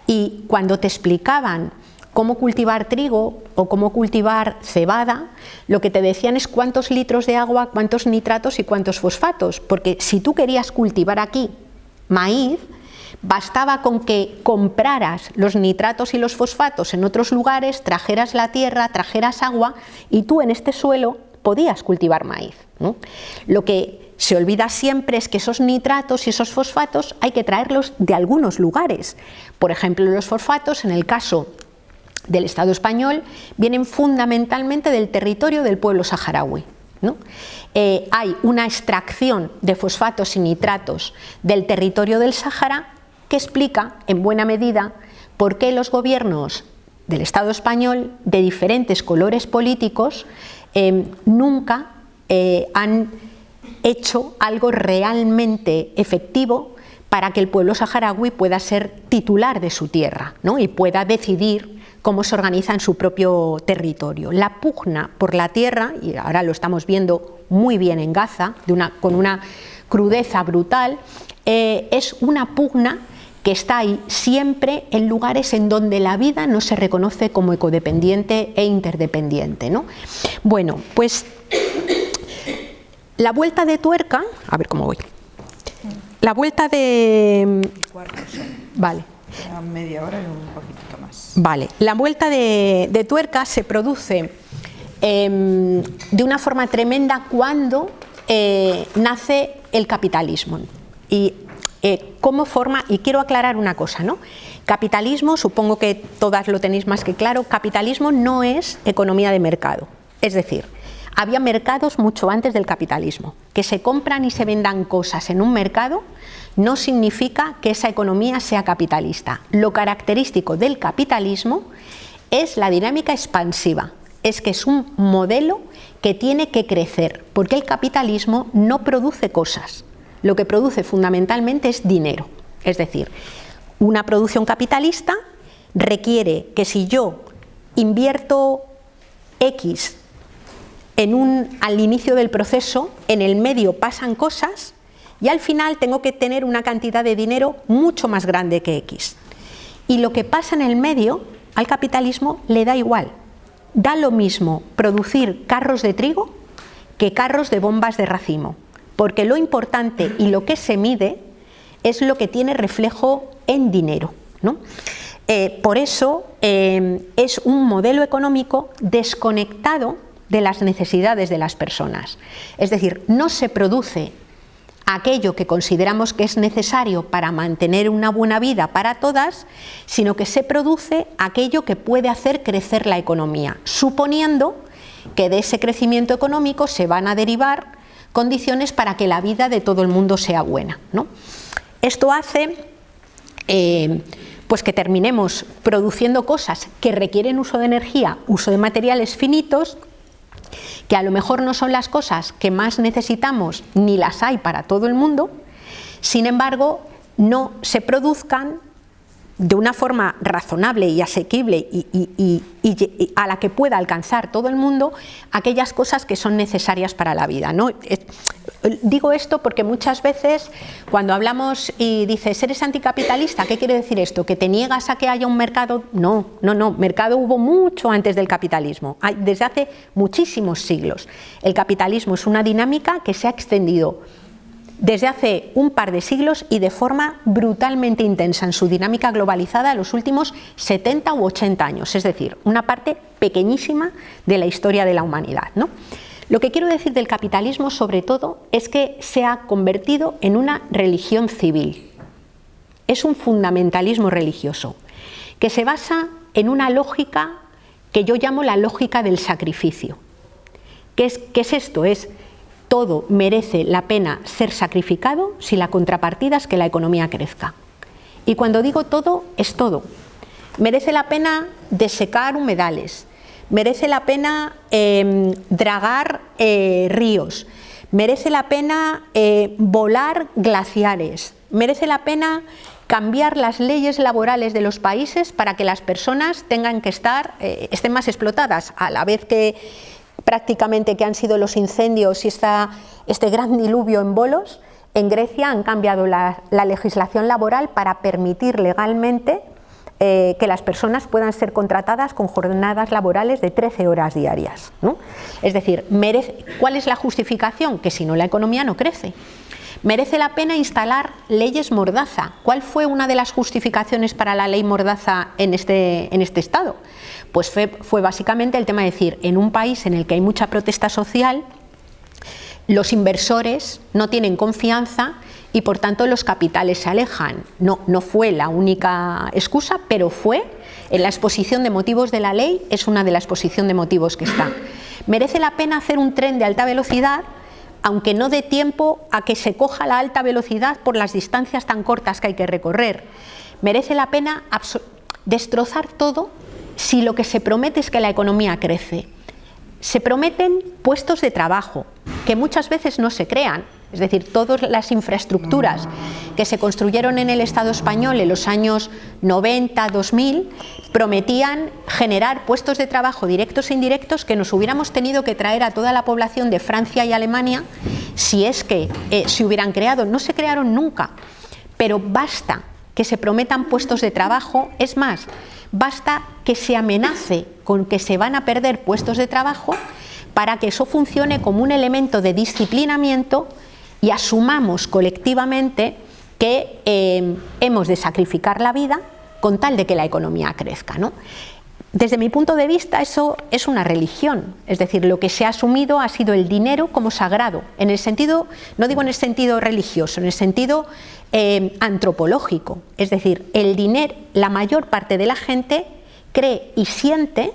Y cuando te explicaban cómo cultivar trigo o cómo cultivar cebada, lo que te decían es cuántos litros de agua, cuántos nitratos y cuántos fosfatos, porque si tú querías cultivar aquí maíz, bastaba con que compraras los nitratos y los fosfatos en otros lugares, trajeras la tierra, trajeras agua y tú en este suelo podías cultivar maíz, ¿no? Lo que se olvida siempre es que esos nitratos y esos fosfatos hay que traerlos de algunos lugares. Por ejemplo, los fosfatos, en el caso del Estado español, vienen fundamentalmente del territorio del pueblo saharaui, ¿no? Hay una extracción de fosfatos y nitratos del territorio del Sáhara que explica en buena medida por qué los gobiernos del Estado español, de diferentes colores políticos, nunca han hecho algo realmente efectivo para que el pueblo saharaui pueda ser titular de su tierra, ¿no? Y pueda decidir cómo se organiza en su propio territorio. La pugna por la tierra, y ahora lo estamos viendo muy bien en Gaza, con una crudeza brutal, es una pugna que está ahí siempre en lugares en donde la vida no se reconoce como ecodependiente e interdependiente, ¿no? Bueno, pues la vuelta de tuerca, a ver cómo voy. La vuelta de... Vale. Media hora y un poquitito más. Vale, la vuelta de tuerca se produce de una forma tremenda cuando nace el capitalismo. Y cómo forma, y quiero aclarar una cosa, ¿no? Capitalismo, supongo que todas lo tenéis más que claro, capitalismo no es economía de mercado. Es decir, había mercados mucho antes del capitalismo. Que se compran y se vendan cosas en un mercado no significa que esa economía sea capitalista. Lo característico del capitalismo es la dinámica expansiva, es que es un modelo que tiene que crecer, porque el capitalismo no produce cosas, lo que produce fundamentalmente es dinero. Es decir, una producción capitalista requiere que si yo invierto X al inicio del proceso, en el medio pasan cosas y al final tengo que tener una cantidad de dinero mucho más grande que X. Y lo que pasa en el medio, al capitalismo le da igual. Da lo mismo producir carros de trigo que carros de bombas de racimo, porque lo importante y lo que se mide es lo que tiene reflejo en dinero, ¿no? Por eso es un modelo económico desconectado de las necesidades de las personas. Es decir, no se produce aquello que consideramos que es necesario para mantener una buena vida para todas, sino que se produce aquello que puede hacer crecer la economía, suponiendo que de ese crecimiento económico se van a derivar condiciones para que la vida de todo el mundo sea buena, ¿no? Esto hace pues que terminemos produciendo cosas que requieren uso de energía, uso de materiales finitos, que a lo mejor no son las cosas que más necesitamos ni las hay para todo el mundo, sin embargo no se produzcan de una forma razonable y asequible y a la que pueda alcanzar todo el mundo aquellas cosas que son necesarias para la vida, ¿no? Digo esto porque muchas veces cuando hablamos y dices, ¿eres anticapitalista? ¿Qué quiere decir esto? ¿Que te niegas a que haya un mercado? No, mercado hubo mucho antes del capitalismo, desde hace muchísimos siglos. El capitalismo es una dinámica que se ha extendido desde hace un par de siglos y de forma brutalmente intensa en su dinámica globalizada en los últimos 70 u 80 años, es decir, una parte pequeñísima de la historia de la humanidad, ¿no? Lo que quiero decir del capitalismo, sobre todo, es que se ha convertido en una religión civil. Es un fundamentalismo religioso que se basa en una lógica que yo llamo la lógica del sacrificio. ¿Qué es esto? Es todo merece la pena ser sacrificado si la contrapartida es que la economía crezca. Y cuando digo todo, es todo. Merece la pena desecar humedales, merece la pena dragar ríos, merece la pena volar glaciares, merece la pena cambiar las leyes laborales de los países para que las personas tengan que estén más explotadas, a la vez que prácticamente que han sido los incendios y este gran diluvio en bolos. En Grecia han cambiado la legislación laboral para permitir legalmente que las personas puedan ser contratadas con jornadas laborales de 13 horas diarias, ¿no? Es decir, ¿cuál es la justificación? Que si no, la economía no crece. Merece la pena instalar leyes mordaza. ¿Cuál fue una de las justificaciones para la ley mordaza en este estado? Pues fue básicamente el tema de decir, en un país en el que hay mucha protesta social, los inversores no tienen confianza y por tanto los capitales se alejan. No fue la única excusa, pero fue en la exposición de motivos de la ley, es una de la exposición de motivos que está. Merece la pena hacer un tren de alta velocidad, aunque no dé tiempo a que se coja la alta velocidad por las distancias tan cortas que hay que recorrer. Merece la pena destrozar todo si lo que se promete es que la economía crece. Se prometen puestos de trabajo que muchas veces no se crean, es decir, todas las infraestructuras que se construyeron en el Estado español en los años 90, 2000, prometían generar puestos de trabajo directos e indirectos que nos hubiéramos tenido que traer a toda la población de Francia y Alemania si es que se hubieran creado. No se crearon nunca, pero basta que se prometan puestos de trabajo, es más, basta que se amenace con que se van a perder puestos de trabajo para que eso funcione como un elemento de disciplinamiento y asumamos colectivamente que hemos de sacrificar la vida con tal de que la economía crezca, ¿no? Desde mi punto de vista eso es una religión, es decir, lo que se ha asumido ha sido el dinero como sagrado, en el sentido, no digo en el sentido religioso, en el sentido antropológico, es decir, el dinero, la mayor parte de la gente cree y siente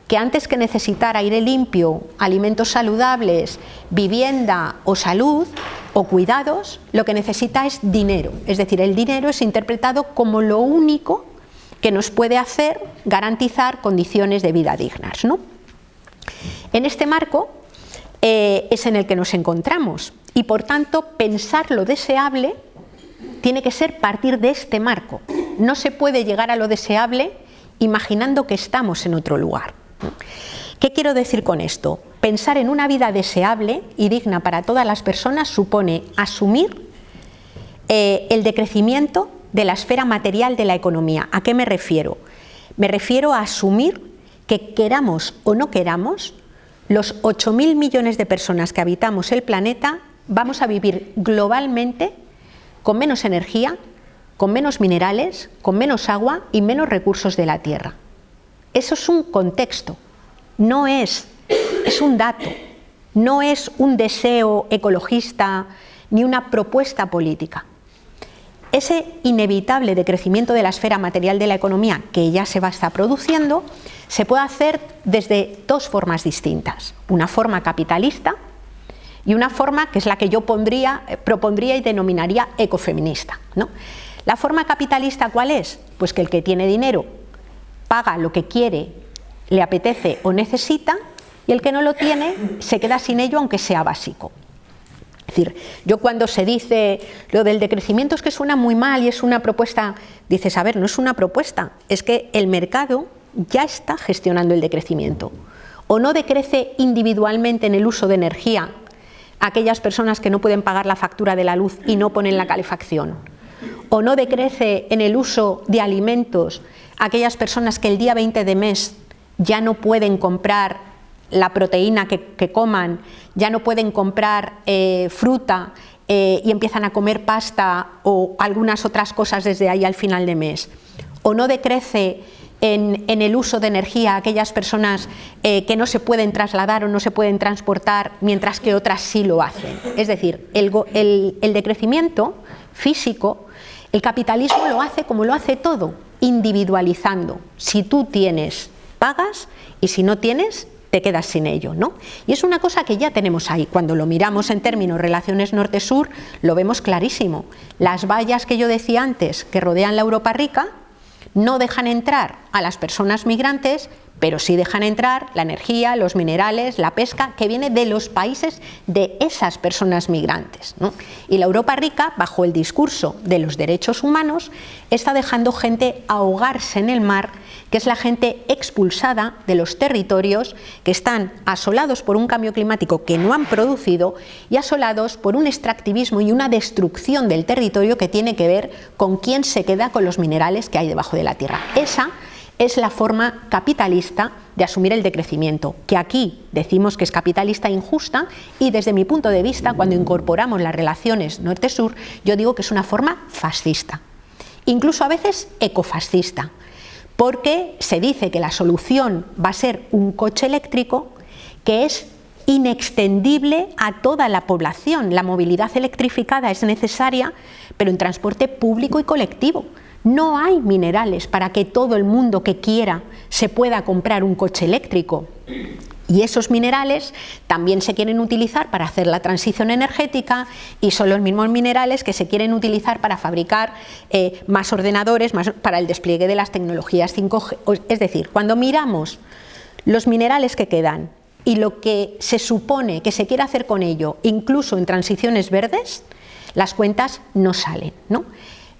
que antes que necesitar aire limpio, alimentos saludables, vivienda o salud o cuidados, lo que necesita es dinero, es decir, el dinero es interpretado como lo único que nos puede hacer garantizar condiciones de vida dignas, ¿no? En este marco es en el que nos encontramos y por tanto pensar lo deseable tiene que ser partir de este marco. No se puede llegar a lo deseable imaginando que estamos en otro lugar. ¿Qué quiero decir con esto? Pensar en una vida deseable y digna para todas las personas supone asumir el decrecimiento de la esfera material de la economía. ¿A qué me refiero? Me refiero a asumir que queramos o no queramos, los 8.000 millones de personas que habitamos el planeta vamos a vivir globalmente con menos energía, con menos minerales, con menos agua y menos recursos de la tierra. Eso es un contexto, es un dato, no es un deseo ecologista ni una propuesta política. Ese inevitable decrecimiento de la esfera material de la economía que ya se va a estar produciendo se puede hacer desde dos formas distintas, una forma capitalista y una forma que es la que yo propondría y denominaría ecofeminista, ¿no? La forma capitalista, ¿cuál es? Pues que el que tiene dinero paga lo que quiere, le apetece o necesita, y el que no lo tiene se queda sin ello aunque sea básico. Es decir, yo cuando se dice lo del decrecimiento es que suena muy mal y es una propuesta, dices, a ver, no es una propuesta, es que el mercado ya está gestionando el decrecimiento. O no decrece individualmente en el uso de energía aquellas personas que no pueden pagar la factura de la luz y no ponen la calefacción. O no decrece en el uso de alimentos aquellas personas que el día 20 de mes ya no pueden comprar la proteína que coman, ya no pueden comprar fruta y empiezan a comer pasta o algunas otras cosas desde ahí al final de mes. O no decrece en el uso de energía aquellas personas que no se pueden trasladar o no se pueden transportar, mientras que otras sí lo hacen. Es decir, el decrecimiento físico, el capitalismo lo hace como lo hace todo, individualizando. Si tú tienes, pagas, y si no tienes, te quedas sin ello, ¿no? Y es una cosa que ya tenemos ahí. Cuando lo miramos en términos relaciones norte-sur, lo vemos clarísimo. Las vallas que yo decía antes, que rodean la Europa rica, no dejan entrar a las personas migrantes, pero sí dejan entrar la energía, los minerales, la pesca, que viene de los países de esas personas migrantes, ¿no? Y la Europa rica, bajo el discurso de los derechos humanos, está dejando gente ahogarse en el mar, que es la gente expulsada de los territorios que están asolados por un cambio climático que no han producido y asolados por un extractivismo y una destrucción del territorio que tiene que ver con quién se queda con los minerales que hay debajo de la tierra. Esa es la forma capitalista de asumir el decrecimiento, que aquí decimos que es capitalista e injusta, y desde mi punto de vista, cuando incorporamos las relaciones norte-sur, yo digo que es una forma fascista, incluso a veces ecofascista, porque se dice que la solución va a ser un coche eléctrico que es inextendible a toda la población. La movilidad electrificada es necesaria, pero en transporte público y colectivo. No hay minerales para que todo el mundo que quiera se pueda comprar un coche eléctrico. Y esos minerales también se quieren utilizar para hacer la transición energética, y son los mismos minerales que se quieren utilizar para fabricar más ordenadores, para el despliegue de las tecnologías 5G. Es decir, cuando miramos los minerales que quedan y lo que se supone que se quiere hacer con ello, incluso en transiciones verdes, las cuentas no salen, ¿no?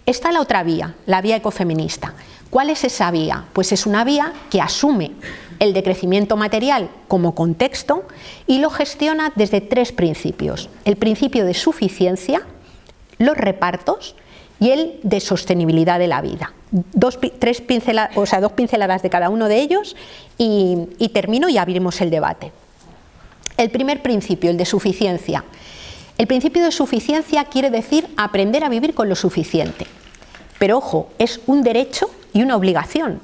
Está la otra vía, la vía ecofeminista. ¿Cuál es esa vía? Pues es una vía que asume el decrecimiento material como contexto y lo gestiona desde tres principios: el principio de suficiencia, los repartos y el de sostenibilidad de la vida. Dos pinceladas de cada uno de ellos y termino y abrimos el debate. El primer principio, el de suficiencia. El principio de suficiencia quiere decir aprender a vivir con lo suficiente. Pero ojo, es un derecho y una obligación,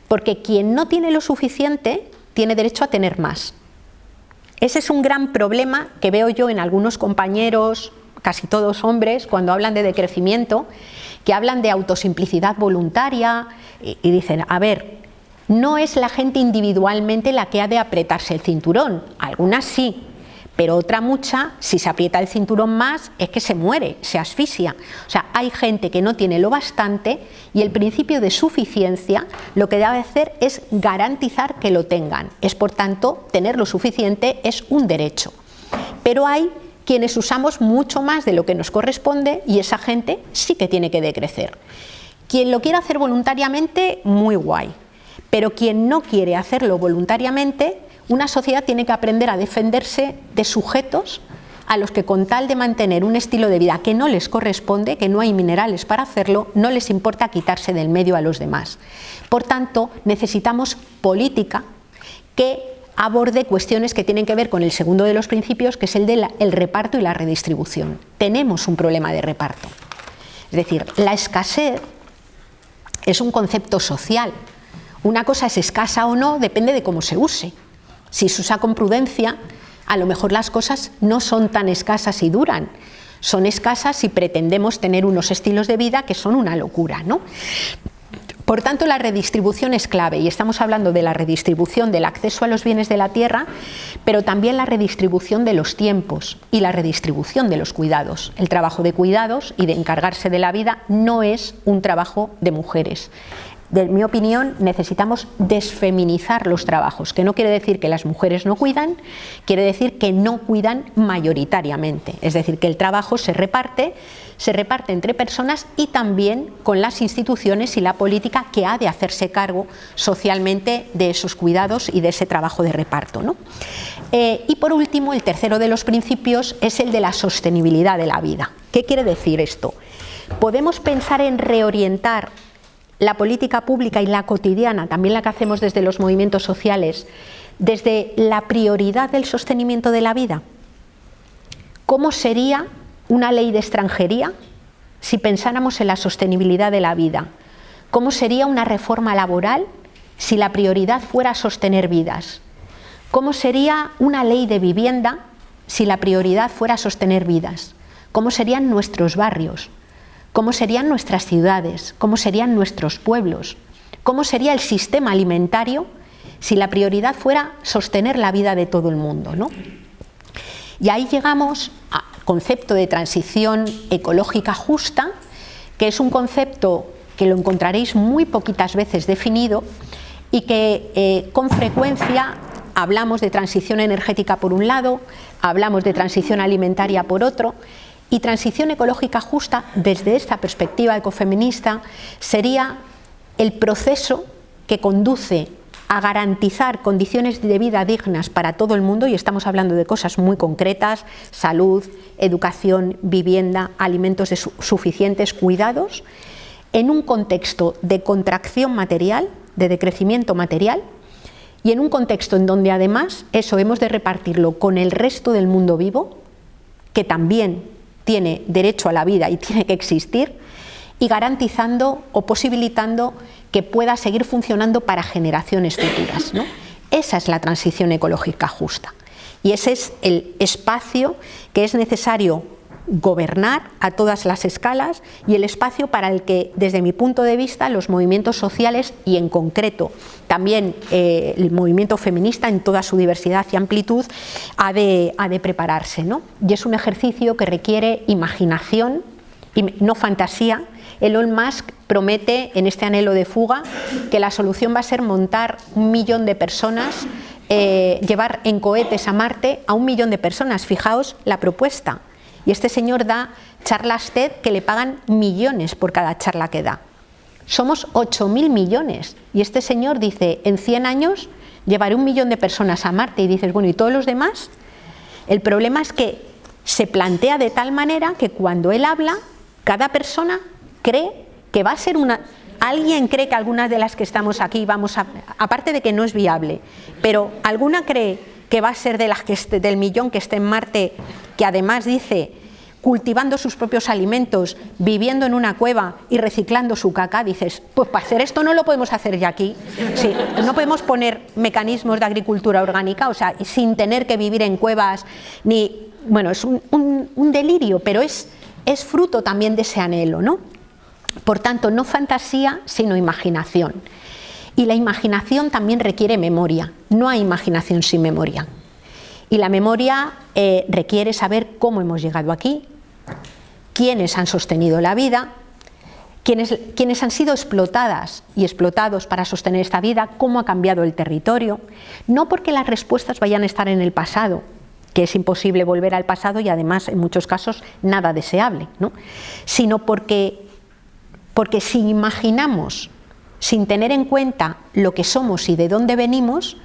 porque quien no tiene lo suficiente tiene derecho a tener más. Ese es un gran problema que veo yo en algunos compañeros, casi todos hombres, cuando hablan de decrecimiento, que hablan de autosimplicidad voluntaria y dicen, a ver, no es la gente individualmente la que ha de apretarse el cinturón, algunas sí, pero otra mucha, si se aprieta el cinturón más, es que se muere, se asfixia. O sea, hay gente que no tiene lo bastante y el principio de suficiencia lo que debe hacer es garantizar que lo tengan. Es, por tanto, tener lo suficiente es un derecho. Pero hay quienes usamos mucho más de lo que nos corresponde y esa gente sí que tiene que decrecer. Quien lo quiera hacer voluntariamente, muy guay. Pero quien no quiere hacerlo voluntariamente, una sociedad tiene que aprender a defenderse de sujetos a los que, con tal de mantener un estilo de vida que no les corresponde, que no hay minerales para hacerlo, no les importa quitarse del medio a los demás. Por tanto, necesitamos política que aborde cuestiones que tienen que ver con el segundo de los principios, que es el del reparto y la redistribución. Tenemos un problema de reparto. Es decir, la escasez es un concepto social. Una cosa es escasa o no, depende de cómo se use. Si se usa con prudencia, a lo mejor las cosas no son tan escasas y duran. Son escasas si pretendemos tener unos estilos de vida que son una locura, ¿no? Por tanto, la redistribución es clave, y estamos hablando de la redistribución del acceso a los bienes de la tierra, pero también la redistribución de los tiempos y la redistribución de los cuidados. El trabajo de cuidados y de encargarse de la vida no es un trabajo de mujeres. De mi opinión, necesitamos desfeminizar los trabajos, que no quiere decir que las mujeres no cuidan, quiere decir que no cuidan mayoritariamente. Es decir, que el trabajo se reparte entre personas y también con las instituciones y la política que ha de hacerse cargo socialmente de esos cuidados y de ese trabajo de reparto, ¿no? Y por último, el tercero de los principios es el de la sostenibilidad de la vida. ¿Qué quiere decir esto? Podemos pensar en reorientar la política pública y la cotidiana, también la que hacemos desde los movimientos sociales, desde la prioridad del sostenimiento de la vida. ¿Cómo sería una ley de extranjería si pensáramos en la sostenibilidad de la vida? ¿Cómo sería una reforma laboral si la prioridad fuera sostener vidas? ¿Cómo sería una ley de vivienda si la prioridad fuera sostener vidas? ¿Cómo serían nuestros barrios? ¿Cómo serían nuestras ciudades? ¿Cómo serían nuestros pueblos? ¿Cómo sería el sistema alimentario si la prioridad fuera sostener la vida de todo el mundo, ¿no? Y ahí llegamos al concepto de transición ecológica justa, que es un concepto que lo encontraréis muy poquitas veces definido y que con frecuencia hablamos de transición energética por un lado, hablamos de transición alimentaria por otro, y transición ecológica justa, desde esta perspectiva ecofeminista, sería el proceso que conduce a garantizar condiciones de vida dignas para todo el mundo, y estamos hablando de cosas muy concretas: salud, educación, vivienda, alimentos suficientes, cuidados, en un contexto de contracción material, de decrecimiento material, y en un contexto en donde además eso hemos de repartirlo con el resto del mundo vivo, que también tiene derecho a la vida y tiene que existir, y garantizando o posibilitando que pueda seguir funcionando para generaciones futuras, ¿no? Esa es la transición ecológica justa, y ese es el espacio que es necesario gobernar a todas las escalas, y el espacio para el que, desde mi punto de vista, los movimientos sociales, y en concreto también el movimiento feminista en toda su diversidad y amplitud, ha de prepararse, ¿no? Y es un ejercicio que requiere imaginación y no fantasía. Elon Musk promete, en este anhelo de fuga, que la solución va a ser montar 1 millón de personas, llevar en cohetes a Marte a 1 millón de personas. Fijaos la propuesta. Y este señor da charlas TED que le pagan millones por cada charla que da. Somos 8.000 millones. Y este señor dice: en 100 años llevaré 1 millón de personas a Marte. Y dices, bueno, ¿y todos los demás? El problema es que se plantea de tal manera que cuando él habla, cada persona cree que va a ser una... Alguien cree que algunas de las que estamos aquí vamos a... Aparte de que no es viable, pero alguna cree que va a ser de las que del millón que esté en Marte, que además dice cultivando sus propios alimentos, viviendo en una cueva y reciclando su caca. Dices, pues para hacer esto no lo podemos hacer ya aquí. Sí, no podemos poner mecanismos de agricultura orgánica, o sea, sin tener que vivir en cuevas, ni... Bueno, es un delirio, pero es fruto también de ese anhelo, ¿no? Por tanto, no fantasía, sino imaginación. Y la imaginación también requiere memoria. No hay imaginación sin memoria. Y la memoria requiere saber cómo hemos llegado aquí, quiénes han sostenido la vida, quiénes han sido explotadas y explotados para sostener esta vida, cómo ha cambiado el territorio. No porque las respuestas vayan a estar en el pasado, que es imposible volver al pasado y además en muchos casos nada deseable, ¿no? Sino porque si imaginamos sin tener en cuenta lo que somos y de dónde venimos,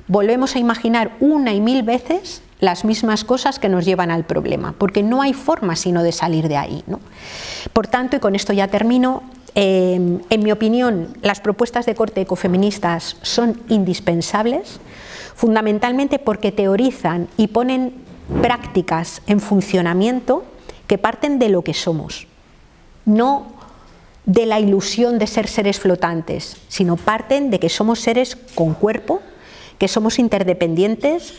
volvemos a imaginar 1 y 1000 veces las mismas cosas que nos llevan al problema, porque no hay forma sino de salir de ahí, ¿no? Por tanto, y con esto ya termino, en mi opinión, las propuestas de corte ecofeministas son indispensables, fundamentalmente porque teorizan y ponen prácticas en funcionamiento que parten de lo que somos, no de la ilusión de ser seres flotantes, sino parten de que somos seres con cuerpo, que somos interdependientes,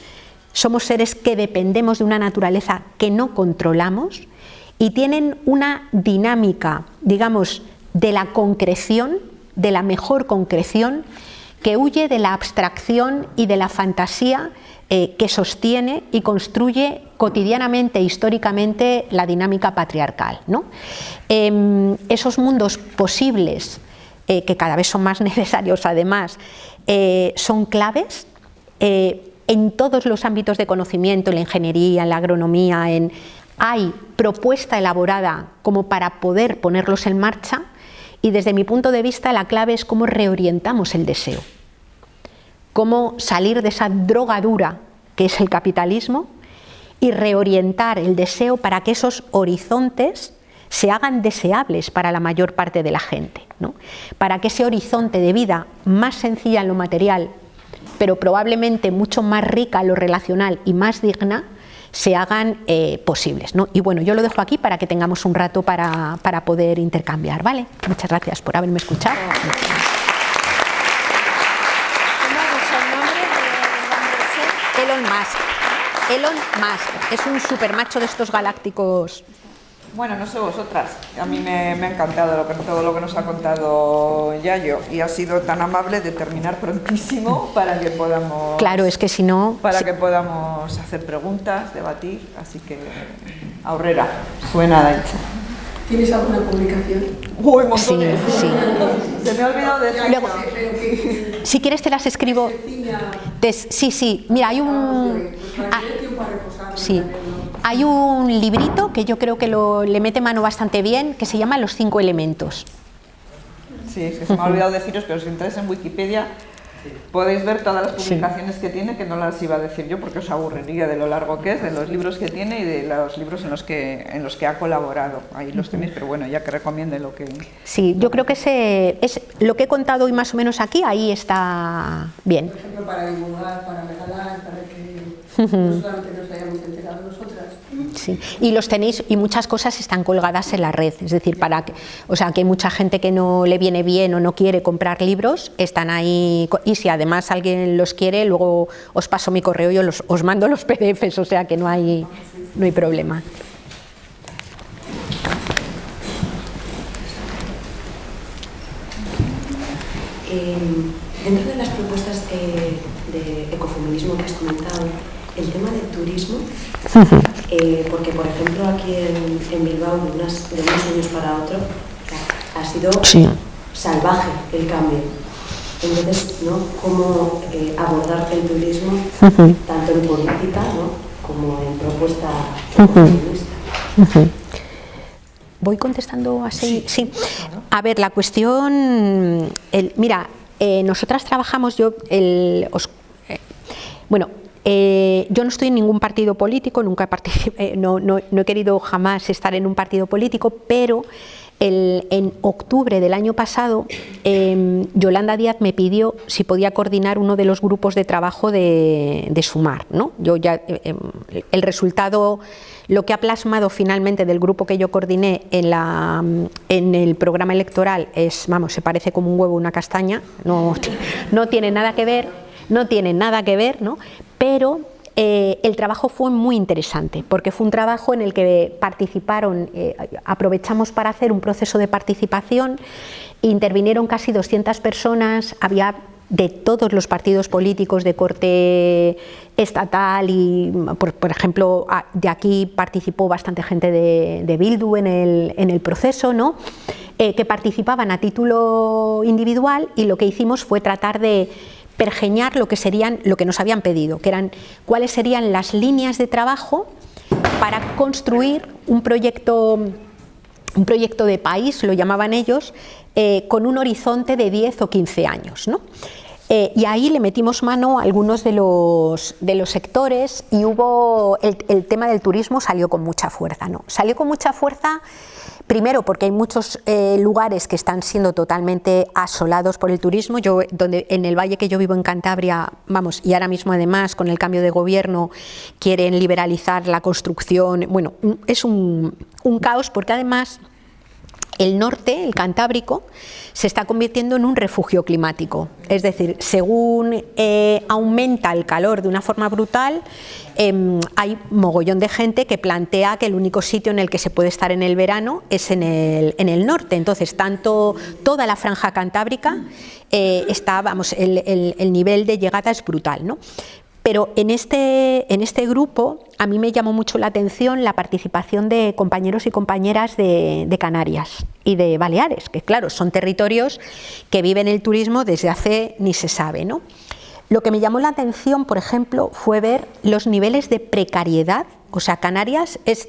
somos seres que dependemos de una naturaleza que no controlamos y tienen una dinámica, digamos, de la concreción, de la mejor concreción, que huye de la abstracción y de la fantasía que sostiene y construye cotidianamente e históricamente la dinámica patriarcal, ¿no? Esos mundos posibles, que cada vez son más necesarios además, son claves en todos los ámbitos de conocimiento, en la ingeniería, en la agronomía, hay propuesta elaborada como para poder ponerlos en marcha, y desde mi punto de vista la clave es cómo reorientamos el deseo, cómo salir de esa drogadura que es el capitalismo y reorientar el deseo para que esos horizontes se hagan deseables para la mayor parte de la gente, ¿no? Para que ese horizonte de vida más sencilla en lo material, pero probablemente mucho más rica en lo relacional y más digna, se hagan posibles, ¿no? Y bueno, yo lo dejo aquí para que tengamos un rato para poder intercambiar, ¿vale? Muchas gracias por haberme escuchado. Elon Musk. Elon Musk es un supermacho de estos galácticos Bueno, no sé vosotras, a mí me ha encantado todo lo que nos ha contado Yayo, y ha sido tan amable de terminar prontísimo para que podamos... Claro, es que si no... Para que podamos hacer preguntas, debatir, así que... Aurrera, suena Daitza. ¿Tienes alguna publicación? Uy, montones. Sí. Se me ha olvidado decir. Luego, si quieres te las escribo. Sí, mira, hay un... Sí. Hay un librito que yo creo que le mete mano bastante bien, que se llama Los 5 elementos. Sí, se me ha olvidado deciros, pero si entráis en Wikipedia podéis ver todas las publicaciones que tiene, que no las iba a decir yo porque os aburriría de lo largo que es, de los libros que tiene y de los libros en los que ha colaborado. Ahí los tenéis, pero bueno, ya que recomiende lo que... Sí, yo creo que es lo que he contado hoy más o menos aquí, ahí está bien. Por ejemplo, para divulgar, para regalar, para que no solamente nos hayamos enterado nosotras. Sí, y los tenéis, y muchas cosas están colgadas en la red, es decir, o sea, que hay mucha gente que no le viene bien o no quiere comprar libros, están ahí, y si además alguien los quiere, luego os paso mi correo y os mando los PDFs, o sea que no hay problema. Dentro de las propuestas de ecofeminismo que has comentado, el tema del turismo, porque por ejemplo aquí en Bilbao de unos años para otro ha sido salvaje el cambio. Entonces, ¿no? ¿Cómo abordar el turismo tanto en política, ¿no? como en propuesta feminista? ¿Voy contestando así? Sí. A ver, la cuestión... mira, nosotras trabajamos, yo no estoy en ningún partido político, nunca no he querido jamás estar en un partido político, pero en octubre del año pasado Yolanda Díaz me pidió si podía coordinar uno de los grupos de trabajo de Sumar, ¿no? Yo ya, el resultado, lo que ha plasmado finalmente del grupo que yo coordiné en el programa electoral es, vamos, se parece como un huevo a una castaña, no tiene nada que ver, ¿no? Pero el trabajo fue muy interesante, porque fue un trabajo en el que participaron, aprovechamos para hacer un proceso de participación, intervinieron casi 200 personas, había de todos los partidos políticos de corte estatal y, por ejemplo, de aquí participó bastante gente de Bildu en el proceso, ¿no? Que participaban a título individual, y lo que hicimos fue tratar de pergeñar lo que nos habían pedido, que eran cuáles serían las líneas de trabajo para construir un proyecto de país, lo llamaban ellos, con un horizonte de 10 o 15 años, ¿no? Y ahí le metimos mano a algunos de los sectores, y el tema del turismo salió con mucha fuerza, ¿no? Salió con mucha fuerza. Primero, porque hay muchos lugares que están siendo totalmente asolados por el turismo. En el valle que yo vivo, en Cantabria, vamos, y ahora mismo además con el cambio de gobierno quieren liberalizar la construcción. Bueno, es un caos, porque además el norte, el Cantábrico, se está convirtiendo en un refugio climático. Es decir, según aumenta el calor de una forma brutal, hay mogollón de gente que plantea que el único sitio en el que se puede estar en el verano es en el norte. Entonces, toda la franja cantábrica está, vamos, el nivel de llegada es brutal, ¿no? Pero en este grupo a mí me llamó mucho la atención la participación de compañeros y compañeras de Canarias y de Baleares, que claro, son territorios que viven el turismo desde hace ni se sabe, ¿no? Lo que me llamó la atención, por ejemplo, fue ver los niveles de precariedad. O sea, Canarias es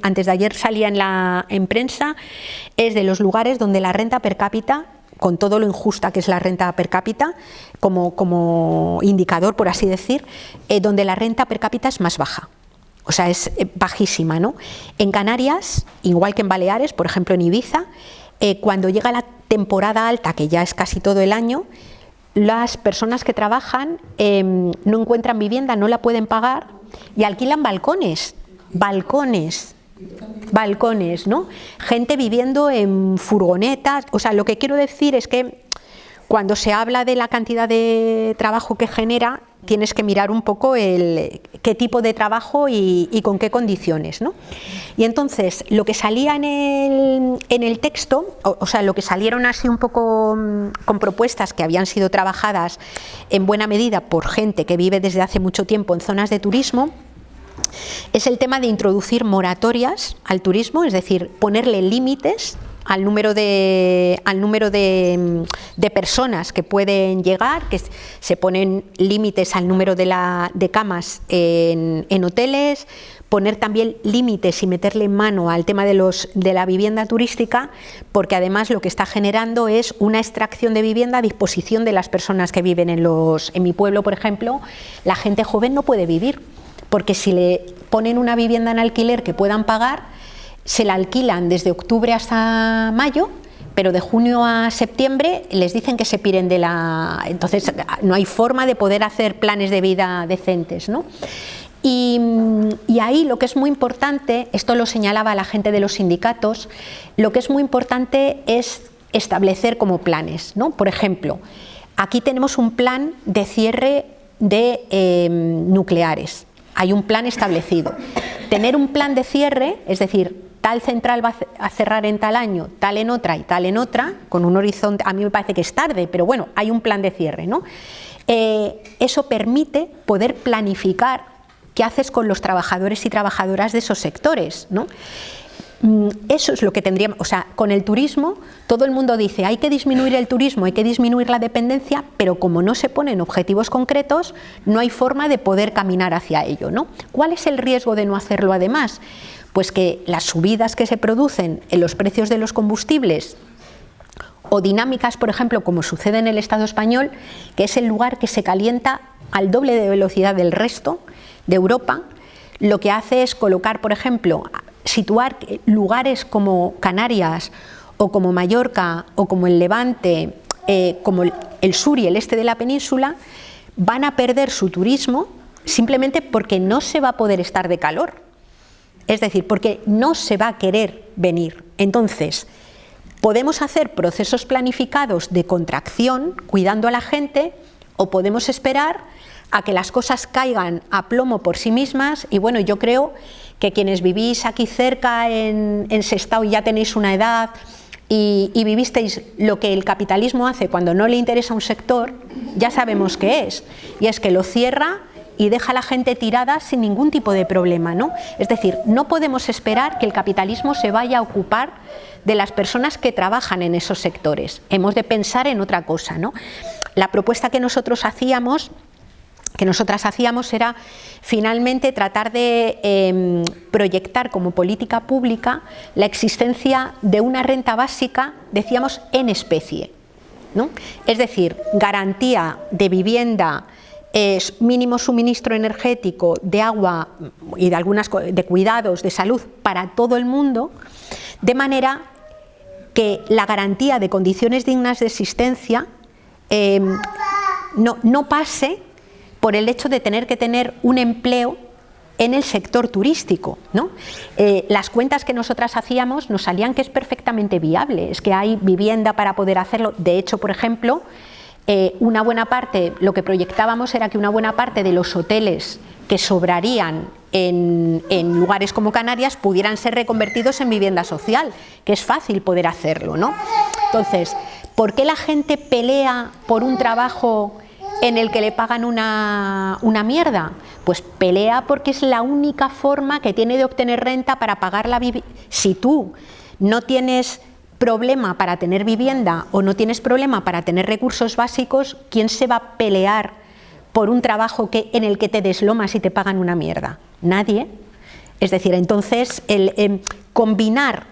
antes de ayer salía en prensa, es de los lugares donde la renta per cápita, con todo lo injusta que es la renta per cápita, como indicador, por así decir, donde la renta per cápita es más baja. O sea, es bajísima, ¿no? En Canarias, igual que en Baleares, por ejemplo en Ibiza, cuando llega la temporada alta, que ya es casi todo el año, las personas que trabajan no encuentran vivienda, no la pueden pagar y alquilan balcones, ¿no? Gente viviendo en furgonetas. O sea, lo que quiero decir es que cuando se habla de la cantidad de trabajo que genera, tienes que mirar un poco qué tipo de trabajo y con qué condiciones, ¿no? Y entonces, lo que salía en el texto, o sea, lo que salieron así un poco con propuestas que habían sido trabajadas en buena medida por gente que vive desde hace mucho tiempo en zonas de turismo, es el tema de introducir moratorias al turismo, es decir, ponerle límites al número de personas que pueden llegar, que se ponen límites al número de camas en hoteles, poner también límites y meterle mano al tema de la vivienda turística, porque además lo que está generando es una extracción de vivienda a disposición de las personas que viven en mi pueblo, por ejemplo. La gente joven no puede vivir, porque si le ponen una vivienda en alquiler que puedan pagar, se la alquilan desde octubre hasta mayo, pero de junio a septiembre les dicen que se piren de la... Entonces no hay forma de poder hacer planes de vida decentes, ¿no? Y ahí lo que es muy importante, esto lo señalaba la gente de los sindicatos, lo que es muy importante es establecer como planes, ¿no? Por ejemplo, aquí tenemos un plan de cierre de nucleares, hay un plan establecido. Tener un plan de cierre, es decir, tal central va a cerrar en tal año, tal en otra y tal en otra, con un horizonte, a mí me parece que es tarde, pero bueno, hay un plan de cierre, ¿no? Eso permite poder planificar qué haces con los trabajadores y trabajadoras de esos sectores, ¿no? Eso es lo que tendríamos, o sea, con el turismo todo el mundo dice hay que disminuir el turismo, hay que disminuir la dependencia, pero como no se ponen objetivos concretos, no hay forma de poder caminar hacia ello, ¿no? ¿Cuál es el riesgo de no hacerlo además? Pues que las subidas que se producen en los precios de los combustibles o dinámicas, por ejemplo, como sucede en el Estado español, que es el lugar que se calienta al doble de velocidad del resto de Europa, lo que hace es colocar, por ejemplo, situar lugares como Canarias o como Mallorca o como el Levante, como el sur y el este de la península, van a perder su turismo simplemente porque no se va a poder estar de calor. Es decir, porque no se va a querer venir. Entonces, podemos hacer procesos planificados de contracción, cuidando a la gente, o podemos esperar a que las cosas caigan a plomo por sí mismas. Y bueno, yo creo que quienes vivís aquí cerca en Sestao y ya tenéis una edad y vivisteis lo que el capitalismo hace cuando no le interesa a un sector, ya sabemos qué es. Y es que lo cierra y deja a la gente tirada sin ningún tipo de problema, ¿no? Es decir, no podemos esperar que el capitalismo se vaya a ocupar de las personas que trabajan en esos sectores. Hemos de pensar en otra cosa, ¿no? La propuesta que nosotras hacíamos era finalmente tratar de proyectar como política pública la existencia de una renta básica, decíamos, en especie, ¿no? Es decir, garantía de vivienda, mínimo suministro energético, de agua y de cuidados, de salud para todo el mundo, de manera que la garantía de condiciones dignas de existencia no pase por el hecho de tener que tener un empleo en el sector turístico, ¿no? Las cuentas que nosotras hacíamos nos salían que es perfectamente viable, es que hay vivienda para poder hacerlo. De hecho, por ejemplo, una buena parte, lo que proyectábamos era que una buena parte de los hoteles que sobrarían en lugares como Canarias pudieran ser reconvertidos en vivienda social, que es fácil poder hacerlo, ¿no? Entonces, ¿por qué la gente pelea por un trabajo en el que le pagan una mierda? Pues pelea porque es la única forma que tiene de obtener renta para pagar la vivienda. Si tú no tienes problema para tener vivienda o no tienes problema para tener recursos básicos, ¿quién se va a pelear por un trabajo en el que te deslomas y te pagan una mierda? Nadie. Es decir, entonces combinar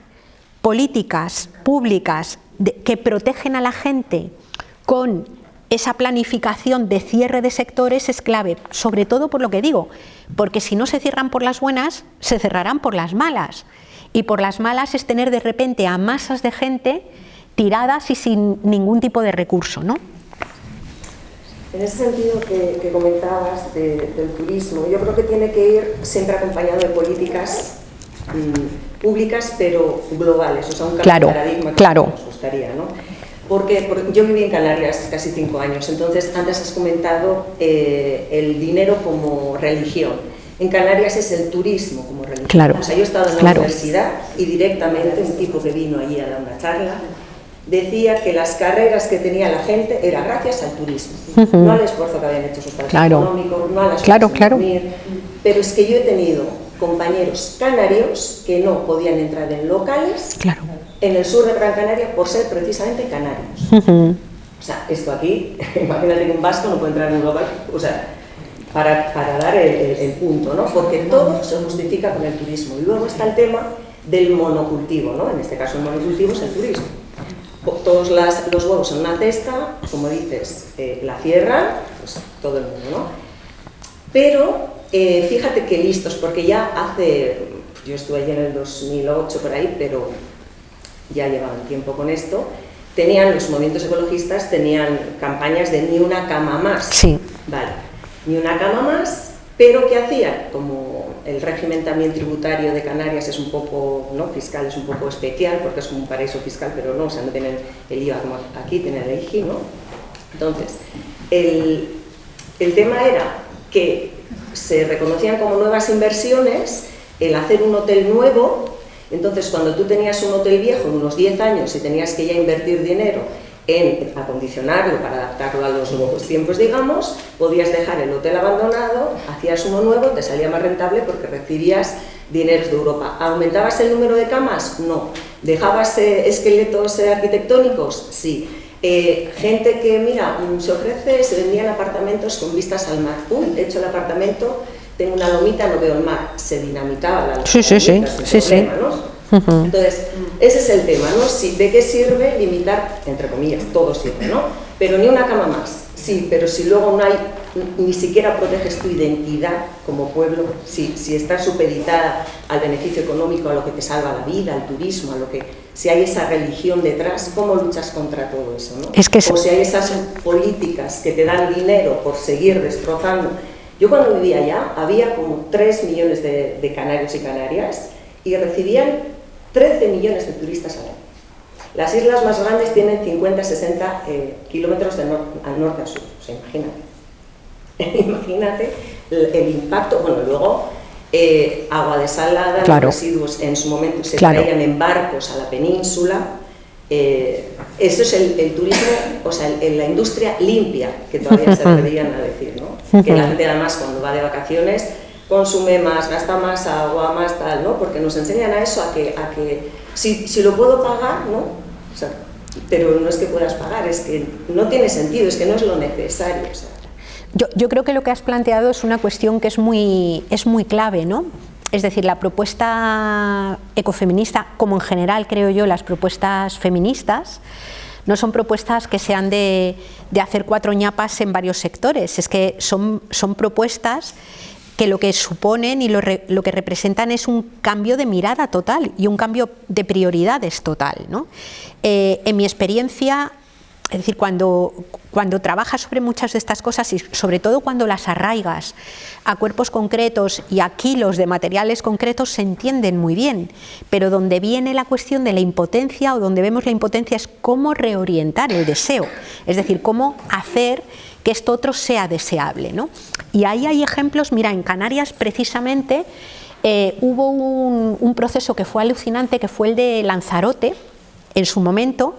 políticas públicas que protegen a la gente con esa planificación de cierre de sectores es clave, sobre todo por lo que digo, porque si no se cierran por las buenas, se cerrarán por las malas. Y por las malas es tener de repente a masas de gente tiradas y sin ningún tipo de recurso, ¿no? En ese sentido que comentabas del turismo, yo creo que tiene que ir siempre acompañado de políticas públicas, pero globales, o sea, un cambio de paradigma que nos gustaría, ¿no? Porque yo viví en Canarias casi 5 años, entonces antes has comentado el dinero como religión. En Canarias es el turismo como religión. Claro, o sea, yo he estado en la universidad y directamente un tipo que vino allí a dar una charla decía que las carreras que tenía la gente era gracias al turismo, no al esfuerzo que habían hecho sus padres económicos, no a las cosas de dormir. Pero es que yo he tenido compañeros canarios que no podían entrar en locales en el sur de Gran Canaria por ser precisamente canarios. O sea, esto aquí, imagínate que un vasco no puede entrar en un local, o sea, para dar el punto, ¿no? Porque todo se justifica con el turismo. Y luego está el tema del monocultivo, ¿no? En este caso el monocultivo es el turismo. Todos los huevos en una cesta, como dices, la cierran, pues todo el mundo, ¿no? Pero fíjate que listos, porque ya yo estuve allí en el 2008 por ahí, pero ya llevaban tiempo con esto, los movimientos ecologistas tenían campañas de ni una cama más. Sí. Vale, ni una cama más, pero ¿qué hacían? Como el régimen también tributario de Canarias es un poco, ¿no? Fiscal es un poco especial, porque es como un paraíso fiscal, pero no, o sea, no tienen el IVA como aquí, tienen el IGI, ¿no? Entonces, el tema era que se reconocían como nuevas inversiones el hacer un hotel nuevo. Entonces, cuando tú tenías un hotel viejo de unos 10 años y tenías que ya invertir dinero en acondicionarlo para adaptarlo a los nuevos tiempos, digamos, podías dejar el hotel abandonado, hacías uno nuevo, te salía más rentable porque recibías dineros de Europa. ¿Aumentabas el número de camas? No. ¿Dejabas esqueletos arquitectónicos? Sí. Gente que, mira, se vendían apartamentos con vistas al mar. Uy, he hecho el apartamento, tengo una lomita, no veo el mar. Se dinamitaba la lomita, sin problema, ¿no? Entonces, ese es el tema, ¿no? ¿De qué sirve limitar, entre comillas, todo sirve, ¿no? Pero ni una cama más. Sí, pero si luego no hay, ni siquiera proteges tu identidad como pueblo, si estás supeditada al beneficio económico, a lo que te salva la vida, al turismo, si hay esa religión detrás, ¿cómo luchas contra todo eso, ¿no? O si hay esas políticas que te dan dinero por seguir destrozando. Yo cuando vivía allá, había como 3 millones de canarios y canarias y recibían 13 millones de turistas al año. Las islas más grandes tienen 50-60 kilómetros al norte a sur, o sea, imagínate el impacto. Bueno, luego agua desalada, los residuos en su momento se traían en barcos a la península. Eso es el turismo, o sea, la industria limpia, que todavía se atreverían a decir, ¿no? Que la gente además cuando va de vacaciones consume más, gasta más agua, más tal, ¿no? Porque nos enseñan a eso, a que si lo puedo pagar, ¿no? O sea, pero no es que puedas pagar, es que no tiene sentido, es que no es lo necesario. O sea. Yo creo que lo que has planteado es una cuestión que es muy clave, ¿no? Es decir, la propuesta ecofeminista, como en general creo yo las propuestas feministas, no son propuestas que sean de hacer 4 ñapas en varios sectores, es que son propuestas que lo que suponen y lo que representan es un cambio de mirada total y un cambio de prioridades total, ¿no? En mi experiencia, es decir, cuando trabajas sobre muchas de estas cosas y sobre todo cuando las arraigas a cuerpos concretos y a kilos de materiales concretos, se entienden muy bien, pero donde viene la cuestión de la impotencia o donde vemos la impotencia es cómo reorientar el deseo, es decir, cómo hacer que esto otro sea deseable, ¿no? Y ahí hay ejemplos, mira, en Canarias precisamente hubo un proceso que fue alucinante, que fue el de Lanzarote, en su momento,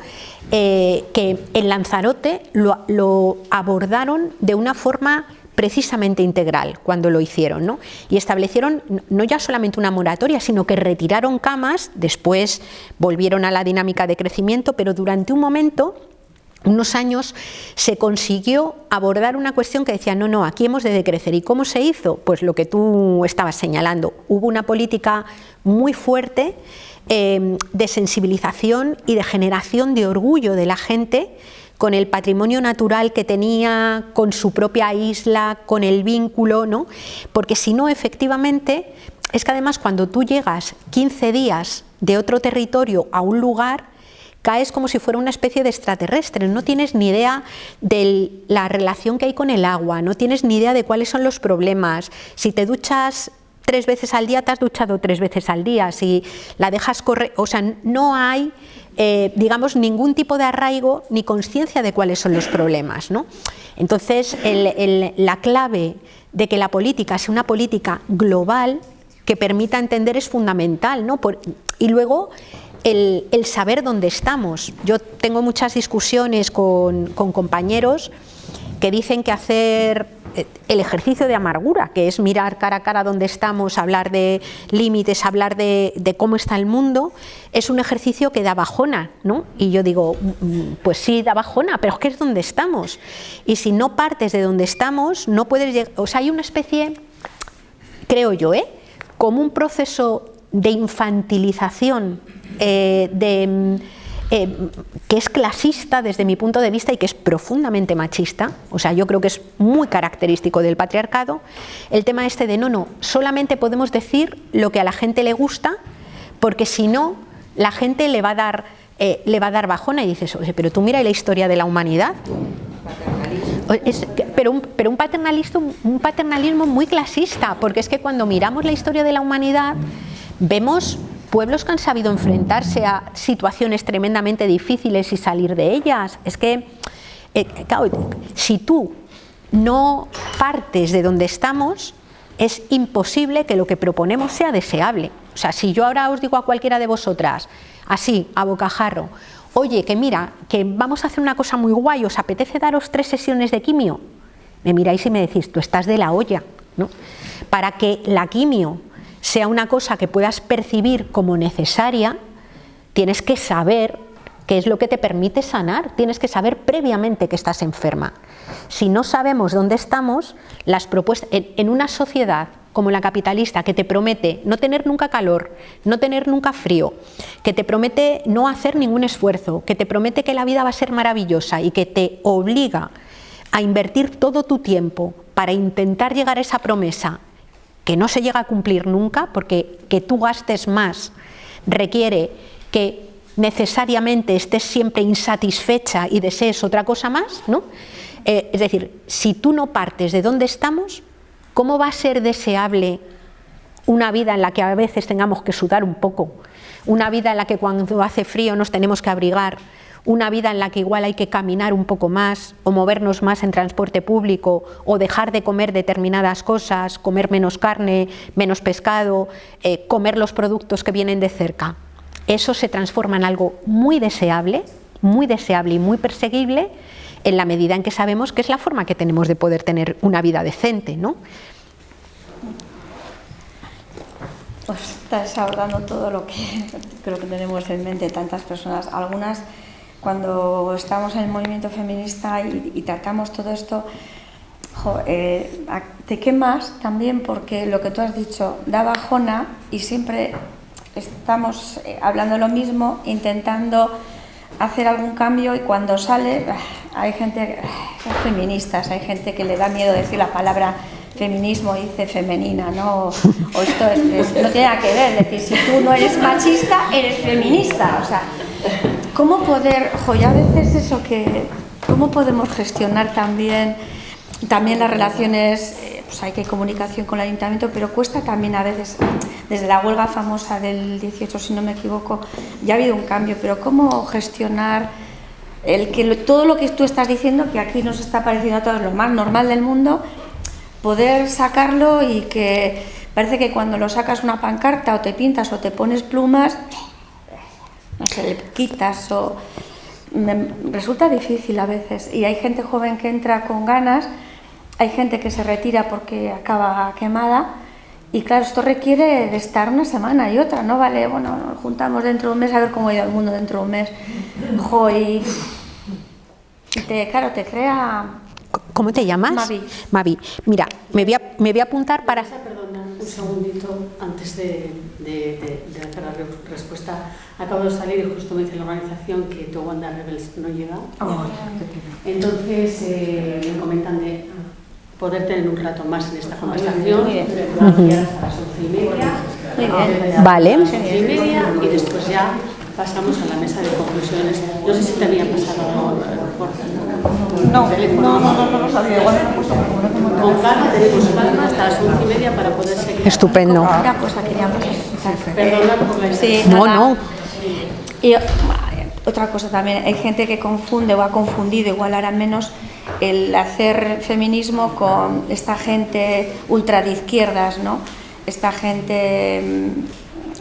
que en Lanzarote lo abordaron de una forma precisamente integral cuando lo hicieron, ¿no? Y establecieron no ya solamente una moratoria, sino que retiraron camas, después volvieron a la dinámica de crecimiento, pero durante un momento, unos años, se consiguió abordar una cuestión que decía, no, aquí hemos de decrecer. ¿Y cómo se hizo? Pues lo que tú estabas señalando. Hubo una política muy fuerte de sensibilización y de generación de orgullo de la gente con el patrimonio natural que tenía, con su propia isla, con el vínculo, ¿no? Porque si no, efectivamente, es que además cuando tú llegas 15 días de otro territorio a un lugar, caes como si fuera una especie de extraterrestre, no tienes ni idea de la relación que hay con el agua, no tienes ni idea de cuáles son los problemas. Si te duchas 3 veces al día, te has duchado 3 veces al día, si la dejas correr, o sea, no hay digamos, ningún tipo de arraigo ni conciencia de cuáles son los problemas, ¿no? Entonces, la clave de que la política sea una política global que permita entender es fundamental, ¿no? Y luego el saber dónde estamos. Yo tengo muchas discusiones con compañeros que dicen que hacer el ejercicio de amargura, que es mirar cara a cara dónde estamos, hablar de límites, hablar de cómo está el mundo, es un ejercicio que da bajona, ¿no? Y yo digo, pues sí, da bajona, pero es que es donde estamos. Y si no partes de donde estamos, no puedes llegar. O sea, hay una especie, creo yo, como un proceso de infantilización que es clasista desde mi punto de vista y que es profundamente machista. O sea, yo creo que es muy característico del patriarcado el tema este de no, solamente podemos decir lo que a la gente le gusta, porque si no, la gente le va a dar bajona. Y dices, oye, pero tú mira la historia de la humanidad. Pero un paternalismo muy clasista, porque es que cuando miramos la historia de la humanidad vemos pueblos que han sabido enfrentarse a situaciones tremendamente difíciles y salir de ellas. Es que, claro, si tú no partes de donde estamos, es imposible que lo que proponemos sea deseable. O sea, si yo ahora os digo a cualquiera de vosotras, así, a bocajarro, oye, que mira, que vamos a hacer una cosa muy guay, ¿os apetece daros 3 sesiones de quimio? Me miráis y me decís, tú estás de la olla, ¿no? Para que la quimio sea una cosa que puedas percibir como necesaria, tienes que saber qué es lo que te permite sanar, tienes que saber previamente que estás enferma. Si no sabemos dónde estamos, las propuestas en una sociedad como la capitalista, que te promete no tener nunca calor, no tener nunca frío, que te promete no hacer ningún esfuerzo, que te promete que la vida va a ser maravillosa y que te obliga a invertir todo tu tiempo para intentar llegar a esa promesa que no se llega a cumplir nunca, porque que tú gastes más requiere que necesariamente estés siempre insatisfecha y desees otra cosa más, ¿no? Es decir, si tú no partes de dónde estamos, ¿cómo va a ser deseable una vida en la que a veces tengamos que sudar un poco? Una vida en la que cuando hace frío nos tenemos que abrigar, una vida en la que igual hay que caminar un poco más o movernos más en transporte público o dejar de comer determinadas cosas, comer menos carne, menos pescado, comer los productos que vienen de cerca. Eso se transforma en algo muy deseable y muy perseguible en la medida en que sabemos que es la forma que tenemos de poder tener una vida decente, ¿no? Pues estás abordando todo lo que creo que tenemos en mente tantas personas. Algunas, cuando estamos en el movimiento feminista y tratamos todo esto, te quemas también porque lo que tú has dicho da bajona y siempre estamos hablando lo mismo, intentando hacer algún cambio, y cuando sale hay gente, feministas, hay gente que le da miedo decir la palabra feminismo y dice femenina, ¿no? O esto no tiene nada que ver, es decir, si tú no eres machista, eres feminista, o sea, ¿cómo poder, ya a veces eso que, cómo podemos gestionar también las relaciones, pues hay que comunicación con el ayuntamiento, pero cuesta también a veces, desde la huelga famosa del 18, si no me equivoco, ya ha habido un cambio, pero cómo gestionar todo lo que tú estás diciendo, que aquí nos está pareciendo a todos lo más normal del mundo, poder sacarlo y que parece que cuando lo sacas una pancarta o te pintas o te pones plumas, no sé, le quitas o... resulta difícil a veces, y hay gente joven que entra con ganas, hay gente que se retira porque acaba quemada, y claro, esto requiere de estar una semana y otra, no vale, bueno, nos juntamos dentro de un mes a ver cómo ha ido el mundo dentro de un mes, claro, te crea... ¿Cómo te llamas? Mavi. Mira, me voy a apuntar para... Perdona, un segundito antes de hacer la respuesta. Acabo de salir y justo me dice la organización que To Wanda Rebels no llega. Entonces me comentan de poder tener un rato más en esta conversación. Hasta las 11:30. Vale. 11:30 y después ya pasamos a la mesa de conclusiones. No sé si te había pasado por no lo sabía. Igual me he puesto con calma, tenemos calma hasta las 11:30 para poder seguir. Estupendo. Una cosa queríamos explicar. Perdona por la Sí, no. Y otra cosa también, hay gente que confunde o ha confundido, igual ahora menos, el hacer feminismo con esta gente ultra de izquierdas, ¿no? Esta gente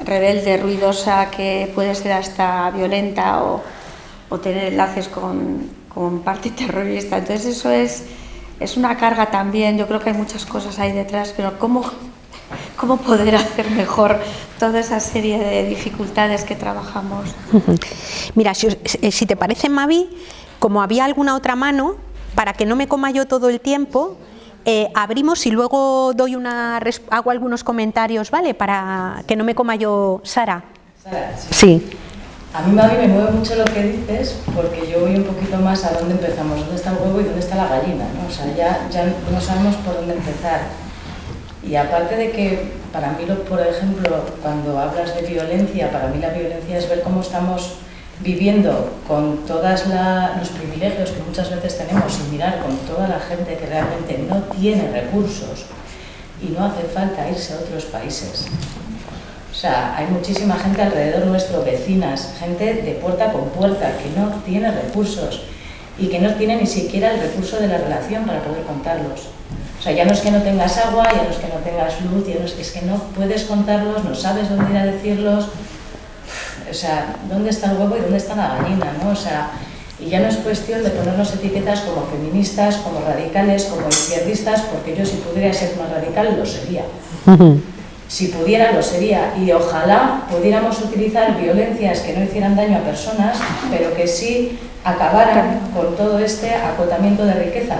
rebelde, ruidosa, que puede ser hasta violenta o tener enlaces con parte terrorista. Entonces eso es una carga también. Yo creo que hay muchas cosas ahí detrás, pero ¿cómo poder hacer mejor toda esa serie de dificultades que trabajamos? Mira, si te parece, Mavi, como había alguna otra mano, para que no me coma yo todo el tiempo, abrimos y luego hago algunos comentarios, ¿vale? Para que no me coma yo. Sara. Sara, sí. A mí, Mavi, me mueve mucho lo que dices, porque yo voy un poquito más a dónde empezamos, dónde está el huevo y dónde está la gallina, ¿no? O sea, ya no sabemos por dónde empezar. Y aparte de que, para mí, por ejemplo, cuando hablas de violencia, para mí la violencia es ver cómo estamos viviendo con todos los privilegios que muchas veces tenemos y mirar con toda la gente que realmente no tiene recursos y no hace falta irse a otros países. O sea, hay muchísima gente alrededor nuestro, vecinas, gente de puerta con puerta que no tiene recursos y que no tiene ni siquiera el recurso de la relación para poder contarlos. O sea, ya no es que no tengas agua, ya no es que no tengas luz, es que no puedes contarlos, no sabes dónde ir a decirlos. O sea, ¿dónde está el huevo y dónde está la gallina, no? O sea, y ya no es cuestión de ponernos etiquetas como feministas, como radicales, como izquierdistas, porque yo si pudiera ser más radical lo sería. Si pudiera lo sería, y ojalá pudiéramos utilizar violencias que no hicieran daño a personas, pero que sí acabaran con todo este acotamiento de riqueza,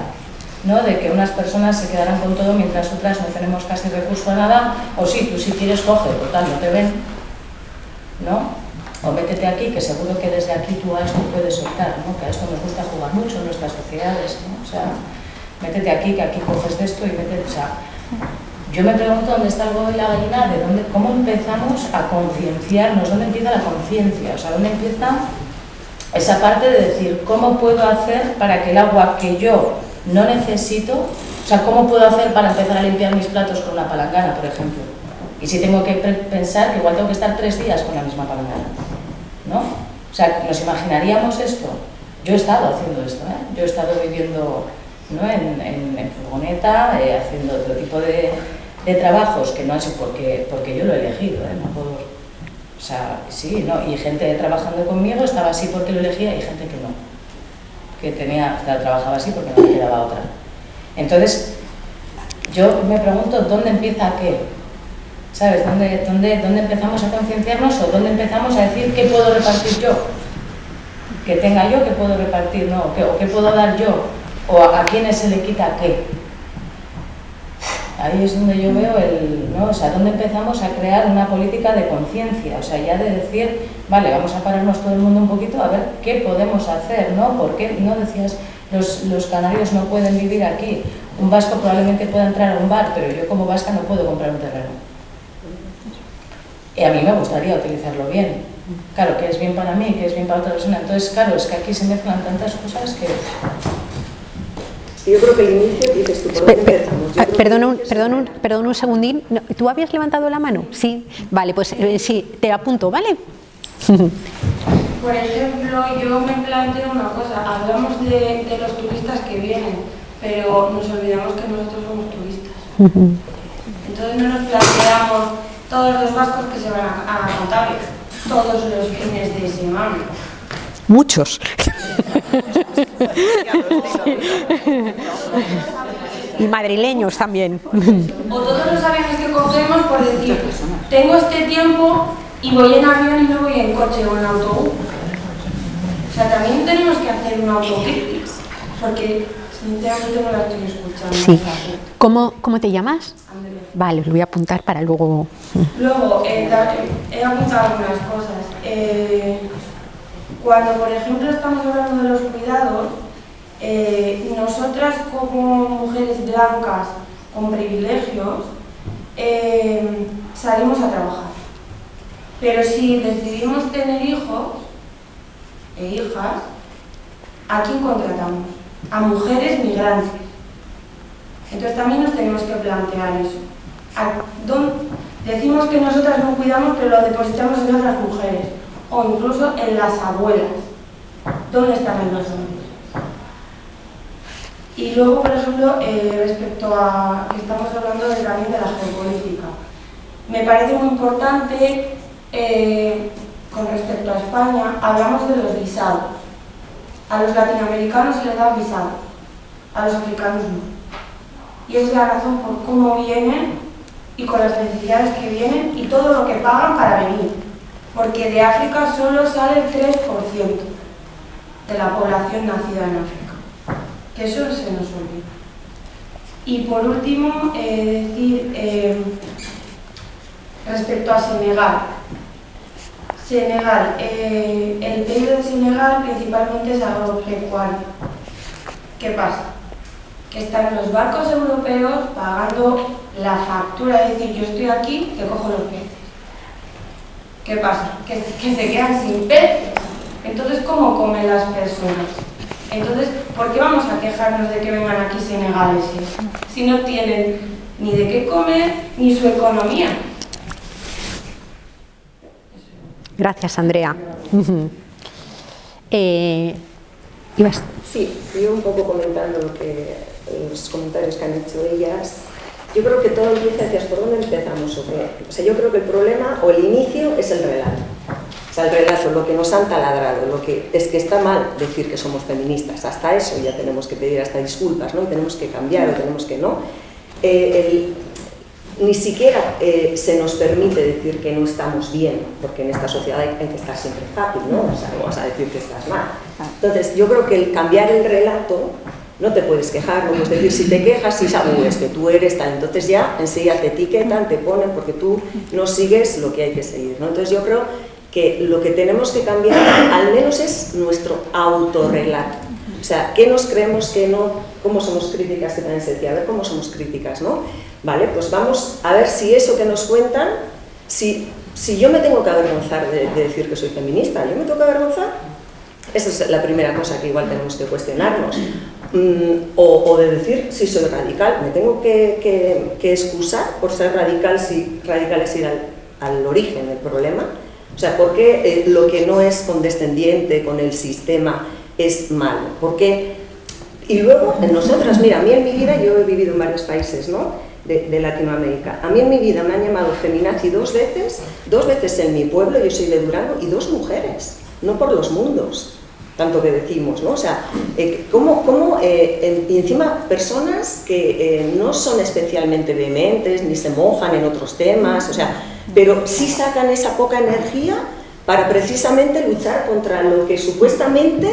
¿no? De que unas personas se quedaran con todo mientras otras no tenemos casi recurso a nada, o sí, tú si quieres coge, total, no te ven, ¿no? O métete aquí, que seguro que desde aquí tú a esto puedes optar, ¿no? Que a esto nos gusta jugar mucho en nuestras sociedades, ¿no? O sea, métete aquí, que aquí coges de esto y métete, o sea, yo me pregunto dónde está el huevo y la gallina, cómo empezamos a concienciarnos, dónde empieza la conciencia, o sea, dónde empieza esa parte de decir, ¿cómo puedo hacer para que el agua que yo no necesito, o sea, cómo puedo hacer para empezar a limpiar mis platos con una palangana, por ejemplo? Y si tengo que pensar que igual tengo que estar 3 días con la misma palangana, ¿no? O sea, ¿nos imaginaríamos esto? Yo he estado haciendo esto, ¿eh? Yo he estado viviendo, ¿no? en furgoneta, haciendo otro tipo de trabajos que no es porque yo lo he elegido, ¿eh? No puedo, o sea, sí, ¿no? Y gente trabajando conmigo estaba así porque lo elegía y gente que no, que trabajaba así porque no le quedaba otra. Entonces, yo me pregunto, ¿dónde empieza qué? ¿Sabes? ¿Dónde empezamos a concienciarnos o dónde empezamos a decir qué puedo repartir yo? Que tenga yo, qué puedo repartir, ¿no? O qué puedo dar yo, o a quiénes se le quita qué. Ahí es donde yo veo ¿no? O sea, dónde empezamos a crear una política de conciencia, o sea, ya de decir, vale, vamos a pararnos todo el mundo un poquito a ver qué podemos hacer, ¿no? ¿Por qué no decías los canarios no pueden vivir aquí? Un vasco probablemente pueda entrar a un bar, pero yo como vasca no puedo comprar un terreno. Y a mí me gustaría utilizarlo bien. Claro, que es bien para mí, que es bien para otra persona. Entonces, claro, es que aquí se mezclan tantas cosas que... Yo creo que el inicio, dices tú, ¿por dónde empezamos? Perdón un segundín. No, ¿tú habías levantado la mano? Sí. Vale, pues sí, te apunto, ¿vale? Por ejemplo, yo me planteo una cosa. Hablamos de los turistas que vienen, pero nos olvidamos que nosotros somos turistas. Entonces no nos planteamos todos los vascos que se van a Cantabria, todos los fines de semana. Muchos. Y madrileños también. O todos los aviones que cogemos por decir, tengo este tiempo y voy en avión y no voy en coche o en autobús. O sea, también tenemos que hacer una autocrítica, porque sinceramente no la estoy escuchando. Sí. ¿Cómo te llamas? Andrea. Vale, lo voy a apuntar para luego... Luego, he apuntado algunas cosas. Cuando, por ejemplo, estamos hablando de los cuidados, nosotras como mujeres blancas con privilegios salimos a trabajar. Pero si decidimos tener hijos e hijas, ¿a quién contratamos? A mujeres migrantes. Entonces también nos tenemos que plantear eso. Decimos que nosotras no cuidamos, pero lo depositamos en otras mujeres, o incluso en las abuelas. ¿dónde están los hombres? Y luego, por ejemplo, respecto a que estamos hablando también de la geopolítica, me parece muy importante, con respecto a España, hablamos de los visados. A los latinoamericanos se les da visado, a los africanos no. Y esa es la razón por cómo vienen y con las necesidades que vienen y todo lo que pagan para venir. Porque de África solo sale el 3% de la población nacida en África. Que eso se nos olvida. Y por último, decir respecto a Senegal. Senegal, el PIB de Senegal principalmente es agropecuario. ¿Qué pasa? Que están los barcos europeos pagando la factura, es decir, yo estoy aquí, te cojo los peces. ¿Qué pasa? Que se quedan sin peces. Entonces, ¿cómo comen las personas? Entonces, ¿por qué vamos a quejarnos de que vengan aquí senegaleses si no tienen ni de qué comer ni su economía? Gracias, Andrea. ¿Ibas? Sí, yo un poco comentando los comentarios que han hecho ellas. Yo creo que todo empieza hacia por dónde empezamos. O sea, yo creo que el problema o el inicio es el relato. O sea, el relato, lo que nos han taladrado, lo que es que está mal decir que somos feministas. Hasta eso ya tenemos que pedir hasta disculpas, ¿no? Y tenemos que cambiar o tenemos que no. Ni siquiera se nos permite decir que no estamos bien, porque en esta sociedad hay que estar siempre happy, ¿no? O sea, no vas a decir que estás mal. Entonces, yo creo que el cambiar el relato, no te puedes quejar, no puedes decir, si te quejas, si sabes que tú eres tal, entonces ya enseguida te etiquetan, te ponen, porque tú no sigues lo que hay que seguir, ¿no? Entonces yo creo que lo que tenemos que cambiar, al menos, es nuestro autorrelato. O sea, ¿qué nos creemos que no? ¿Cómo somos críticas? Que también se decía, a ver cómo somos críticas, ¿no? Vale, pues vamos a ver si eso que nos cuentan, si yo me tengo que avergonzar de decir que soy feminista, ¿yo me tengo que avergonzar? Esa es la primera cosa que igual tenemos que cuestionarnos. O de decir si soy radical, me tengo que excusar por ser radical, si radical es ir al origen del problema. O sea, ¿por qué lo que no es condescendiente con el sistema es malo? ¿Por qué? Y luego, en nosotras, mira, a mí en mi vida, yo he vivido en varios países, ¿no?, de Latinoamérica. A mí en mi vida me han llamado feminazi dos veces en mi pueblo, yo soy de Durango, y 2 mujeres, no por los mundos, tanto que decimos, ¿no? O sea, y encima personas que no son especialmente vehementes, ni se mojan en otros temas, o sea, pero sí sacan esa poca energía para precisamente luchar contra lo que supuestamente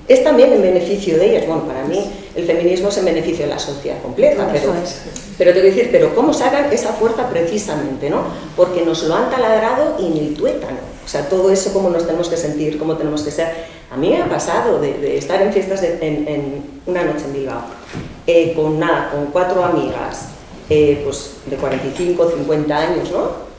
es también en beneficio de ellas. Bueno, para mí el feminismo es en beneficio de la sociedad completa, pero te quiero decir, pero ¿cómo sacan esa fuerza precisamente, no? Porque nos lo han taladrado in el tuétano. O sea, todo eso, cómo nos tenemos que sentir, cómo tenemos que ser. A mí me ha pasado de estar en fiestas en una noche en Bilbao, con 4 amigas, pues de 45, 50 años, ¿no?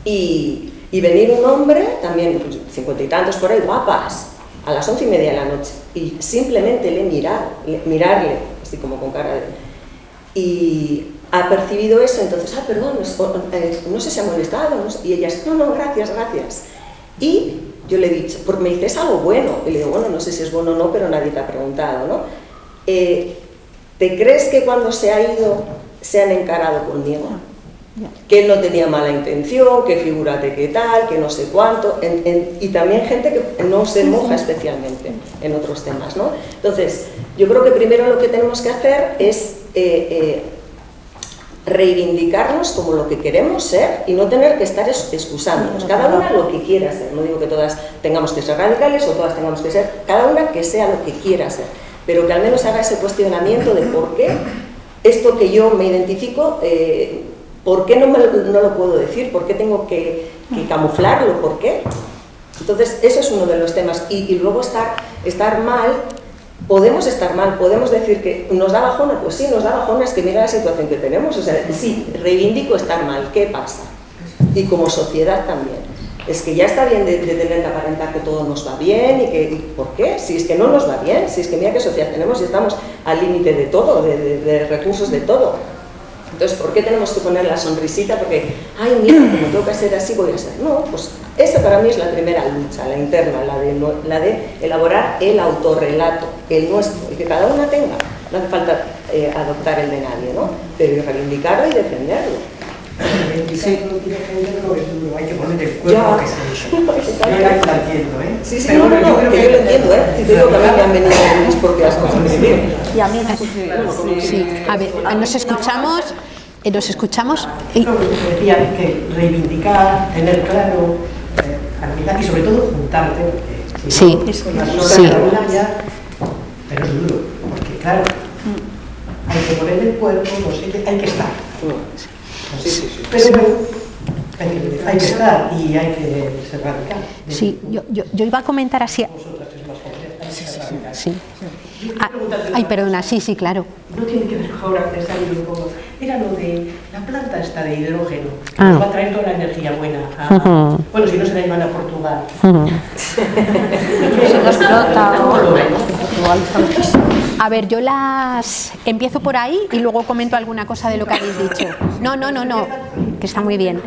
Y venir un hombre, también pues, 50 y tantos por ahí, guapas, a las 11:30 de la noche, y simplemente mirarle, así como con cara de... Y ha percibido eso, entonces, perdón, no sé si ha molestado, no sé, y ellas, no, gracias. Y yo le he dicho, porque me dice, es algo bueno, y le digo, bueno, no sé si es bueno o no, pero nadie te ha preguntado, ¿no? ¿Te crees que cuando se ha ido se han encarado conmigo? Que él no tenía mala intención, que figúrate qué tal, que no sé cuánto, y también gente que no se moja especialmente en otros temas, ¿no? Entonces, yo creo que primero lo que tenemos que hacer es reivindicarnos como lo que queremos ser y no tener que estar excusándonos, cada una lo que quiera ser. No digo que todas tengamos que ser radicales o todas tengamos que ser, cada una que sea lo que quiera ser, pero que al menos haga ese cuestionamiento de por qué esto que yo me identifico, ¿por qué no lo puedo decir? ¿Por qué tengo que camuflarlo? ¿Por qué? Entonces, eso es uno de los temas. Y luego estar mal, podemos estar mal, podemos decir que nos da bajona. Pues sí, nos da bajona, es que mira la situación que tenemos. O sea, sí, reivindico estar mal, ¿qué pasa? Y como sociedad también. Es que ya está bien de tener que aparentar que todo nos va bien y ¿por qué? Si es que no nos va bien, si es que mira qué sociedad tenemos y estamos al límite de todo, de recursos de todo. Entonces, ¿por qué tenemos que poner la sonrisita? Porque, ay, mira, como tengo que ser así, voy a ser. No, pues esa para mí es la primera lucha, la interna, la de elaborar el autorrelato, el nuestro, el que cada una tenga. No hace falta adoptar el de nadie, ¿no? Pero reivindicarlo y defenderlo. Reivindicarlo y defenderlo es duro, hay que poner el cuerpo que se dice. Yo la entiendo, ¿eh? Sí, sí, pero no, que yo lo entiendo, ¿eh? Si te digo que a mí me han venido mis propias cosas. Y a mí Sí, a ver, nos escuchamos. Lo que te decía, que reivindicar, tener claro, analizar y sobre todo juntarte. Sí, sí. Pero es duro, porque claro, hay que poner el cuerpo, no sé qué, hay que estar. Pero bueno, hay que estar y hay que ser radical. Sí, yo iba a comentar así. Sí. Ay, perdona, sí, claro. No tiene que ver ahora pensar en un poco. Era lo de la planta esta de hidrógeno. Nos va a traer toda la energía buena. Bueno, si no se la iban a Portugal. se nos explota. A ver, yo las empiezo por ahí y luego comento alguna cosa de lo que habéis dicho. No, que está muy bien.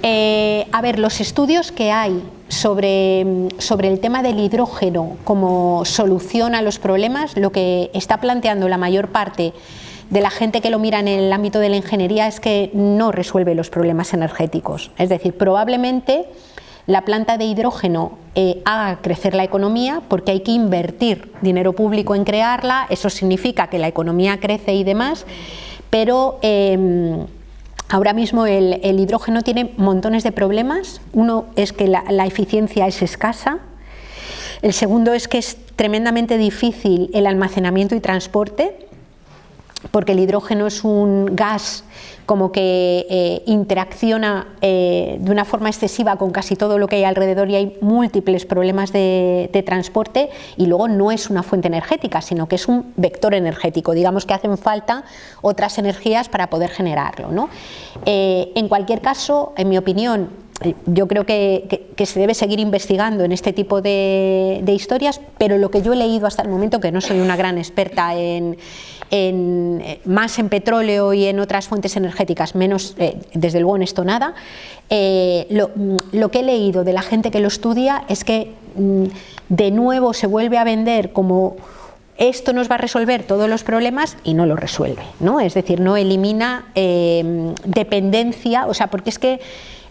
A ver, los estudios que hay sobre el tema del hidrógeno como solución a los problemas, lo que está planteando la mayor parte de la gente que lo mira en el ámbito de la ingeniería es que no resuelve los problemas energéticos. Es decir, probablemente la planta de hidrógeno haga crecer la economía porque hay que invertir dinero público en crearla, eso significa que la economía crece y demás, pero ahora mismo el hidrógeno tiene montones de problemas. Uno es que la eficiencia es escasa. El segundo es que es tremendamente difícil el almacenamiento y transporte, porque el hidrógeno es un gas como que interacciona de una forma excesiva con casi todo lo que hay alrededor y hay múltiples problemas de transporte, y luego no es una fuente energética, sino que es un vector energético. Digamos que hacen falta otras energías para poder generarlo, ¿no? En cualquier caso, en mi opinión, yo creo que se debe seguir investigando en este tipo de historias, pero lo que yo he leído hasta el momento, que no soy una gran experta más en petróleo y en otras fuentes energéticas, menos desde luego en esto nada, lo que he leído de la gente que lo estudia es que de nuevo se vuelve a vender como esto nos va a resolver todos los problemas y no lo resuelve, ¿no? Es decir, no elimina dependencia, o sea, porque es que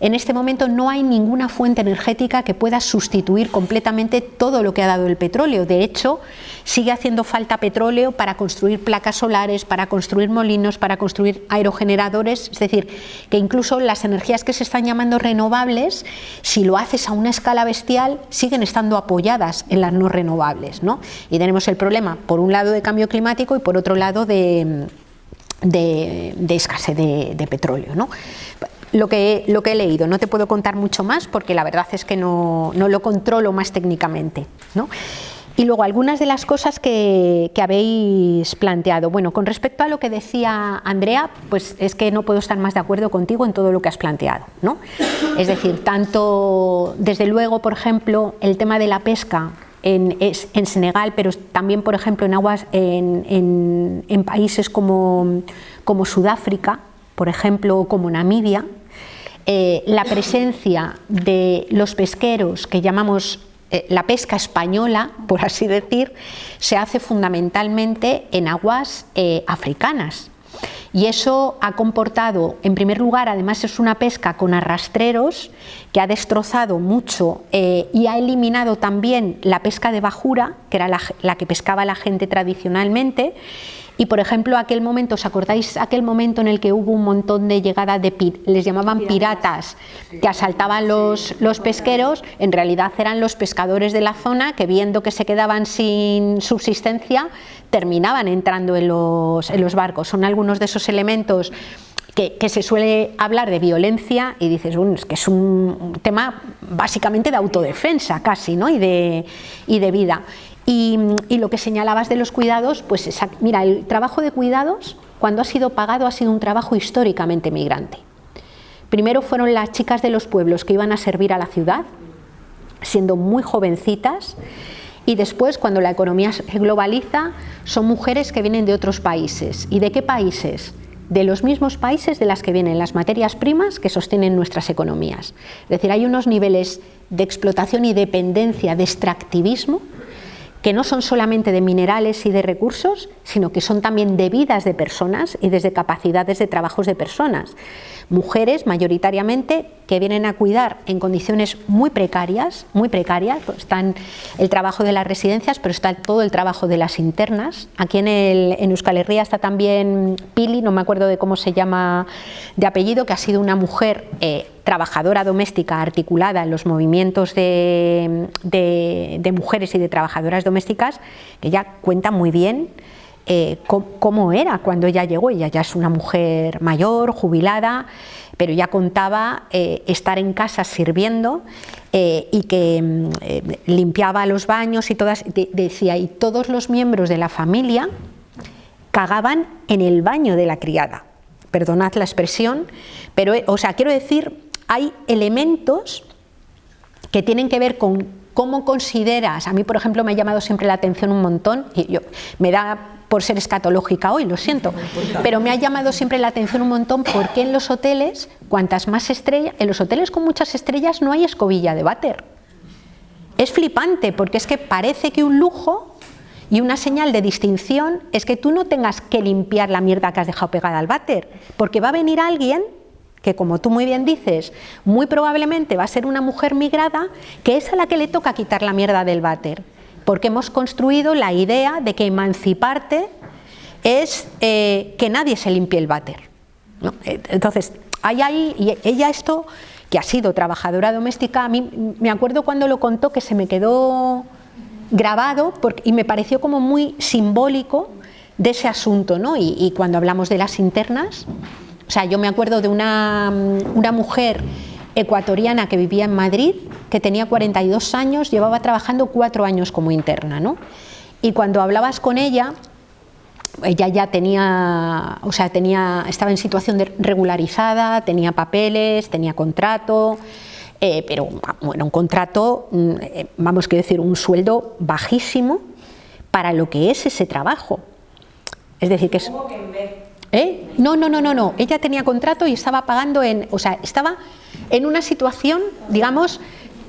en este momento no hay ninguna fuente energética que pueda sustituir completamente todo lo que ha dado el petróleo. De hecho, sigue haciendo falta petróleo para construir placas solares, para construir molinos, para construir aerogeneradores. Es decir, que incluso las energías que se están llamando renovables, si lo haces a una escala bestial, siguen estando apoyadas en las no renovables, ¿no? Y tenemos el problema, por un lado, de cambio climático y por otro lado de escasez de petróleo, ¿no? Lo que he leído, no te puedo contar mucho más porque la verdad es que no lo controlo más técnicamente, ¿no? Y luego algunas de las cosas que habéis planteado. Bueno, con respecto a lo que decía Andrea, pues es que no puedo estar más de acuerdo contigo en todo lo que has planteado, ¿no? Es decir, tanto desde luego, por ejemplo, el tema de la pesca en Senegal, pero también, por ejemplo, en aguas en países como Sudáfrica, por ejemplo, o como Namibia, la presencia de los pesqueros que llamamos la pesca española, por así decir, se hace fundamentalmente en aguas africanas. Y eso ha comportado, en primer lugar, además es una pesca con arrastreros que ha destrozado mucho y ha eliminado también la pesca de bajura, que era la que pescaba la gente tradicionalmente. Y, por ejemplo, aquel momento, ¿os acordáis aquel momento en el que hubo un montón de llegada les llamaban piratas, que asaltaban los pesqueros? En realidad eran los pescadores de la zona que, viendo que se quedaban sin subsistencia, terminaban entrando en los barcos. Son algunos de esos elementos que se suele hablar de violencia y dices, bueno, es que es un tema básicamente de autodefensa casi, ¿no? y de vida. Y lo que señalabas de los cuidados, pues mira, el trabajo de cuidados, cuando ha sido pagado, ha sido un trabajo históricamente migrante. Primero fueron las chicas de los pueblos que iban a servir a la ciudad, siendo muy jovencitas, y después, cuando la economía se globaliza, son mujeres que vienen de otros países. ¿Y de qué países? de los mismos países de las que vienen las materias primas que sostienen nuestras economías. Es decir, hay unos niveles de explotación y dependencia, de extractivismo, que no son solamente de minerales y de recursos, sino que son también de vidas de personas y desde capacidades de trabajos de personas. Mujeres, mayoritariamente, que vienen a cuidar en condiciones muy precarias, pues están el trabajo de las residencias, pero está todo el trabajo de las internas. Aquí en Euskal Herria está también Pili, no me acuerdo de cómo se llama de apellido, que ha sido una mujer trabajadora doméstica articulada en los movimientos de mujeres y de trabajadoras domésticas, que ella cuenta muy bien cómo era cuando ella llegó. Ella ya es una mujer mayor, jubilada, pero ya contaba estar en casa sirviendo y que limpiaba los baños y decía, y todos los miembros de la familia cagaban en el baño de la criada. Perdonad la expresión, pero quiero decir, hay elementos que tienen que ver con cómo consideras. A mí, por ejemplo, me ha llamado siempre la atención un montón, y me da por ser escatológica hoy, lo siento, pero me ha llamado siempre la atención un montón porque en los hoteles, cuantas más estrellas, en los hoteles con muchas estrellas no hay escobilla de váter. Es flipante, porque es que parece que un lujo y una señal de distinción es que tú no tengas que limpiar la mierda que has dejado pegada al váter, porque va a venir alguien que, como tú muy bien dices, muy probablemente va a ser una mujer migrada, que es a la que le toca quitar la mierda del váter, porque hemos construido la idea de que emanciparte es que nadie se limpie el váter, ¿no? Entonces, y ella, esto, que ha sido trabajadora doméstica, a mí me acuerdo cuando lo contó que se me quedó grabado y me pareció como muy simbólico de ese asunto, ¿no? Y cuando hablamos de las internas, yo me acuerdo de una mujer ecuatoriana que vivía en Madrid, que tenía 42 años, llevaba trabajando 4 años como interna, ¿no? Y cuando hablabas con ella ya tenía, estaba en situación regularizada, tenía papeles, tenía contrato, pero bueno, un contrato, quiero decir, un sueldo bajísimo para lo que es ese trabajo. Es decir, que es... No. Ella tenía contrato y estaba pagando estaba en una situación, digamos,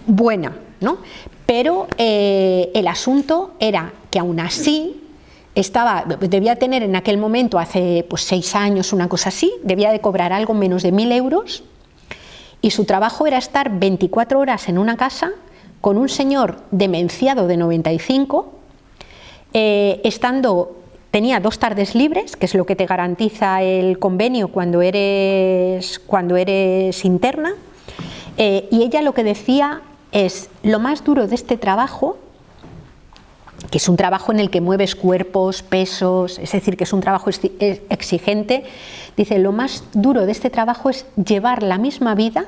buena, ¿no? Pero el asunto era que aún así debía tener en aquel momento, hace 6 años, una cosa así, debía de cobrar algo menos de 1.000 euros, y su trabajo era estar 24 horas en una casa con un señor demenciado de 95, tenía 2 tardes libres, que es lo que te garantiza el convenio cuando eres interna, y ella lo que decía es: lo más duro de este trabajo, que es un trabajo en el que mueves cuerpos, pesos, es decir, que es un trabajo exigente, dice, lo más duro de este trabajo es llevar la misma vida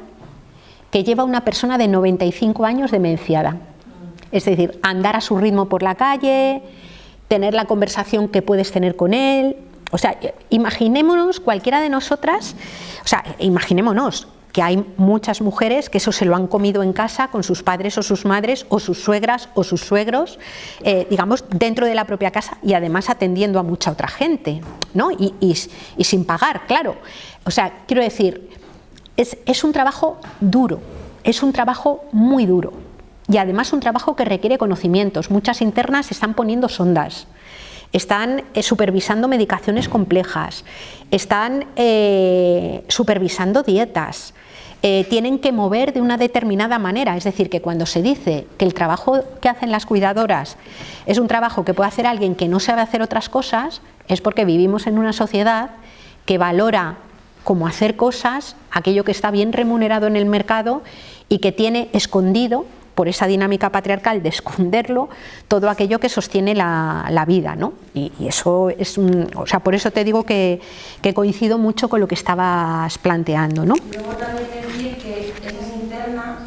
que lleva una persona de 95 años demenciada. Es decir, andar a su ritmo por la calle, tener la conversación que puedes tener con él. Imaginémonos cualquiera de nosotras, imaginémonos que hay muchas mujeres que eso se lo han comido en casa con sus padres o sus madres o sus suegras o sus suegros, digamos, dentro de la propia casa, y además atendiendo a mucha otra gente, ¿no? Y sin pagar, claro. Quiero decir, es un trabajo duro, es un trabajo muy duro. Y además un trabajo que requiere conocimientos. Muchas internas están poniendo sondas, están supervisando medicaciones complejas, están supervisando dietas, tienen que mover de una determinada manera. Es decir, que cuando se dice que el trabajo que hacen las cuidadoras es un trabajo que puede hacer alguien que no sabe hacer otras cosas, es porque vivimos en una sociedad que valora como hacer cosas aquello que está bien remunerado en el mercado y que tiene escondido, por esa dinámica patriarcal de esconderlo, todo aquello que sostiene la vida, ¿no? Y eso es por eso te digo que coincido mucho con lo que estabas planteando, ¿no? Luego también decir que esas internas,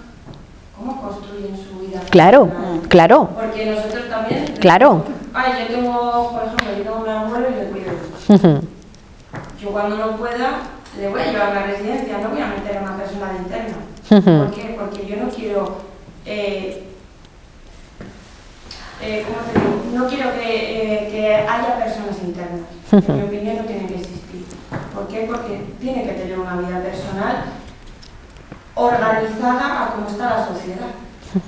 ¿cómo construyen su vida? Claro, claro. Porque nosotros también... Claro. Yo tengo, por ejemplo, mi abuelo y le cuido. Yo cuando no pueda, le voy a llevar a la residencia, no voy a meter a una persona de interna. ¿Por qué? Porque yo no quiero... ¿cómo te digo? No quiero que haya personas internas. En mi opinión no tienen que existir. ¿Por qué? qué? Porque tiene que tener una vida personal organizada a cómo está la sociedad.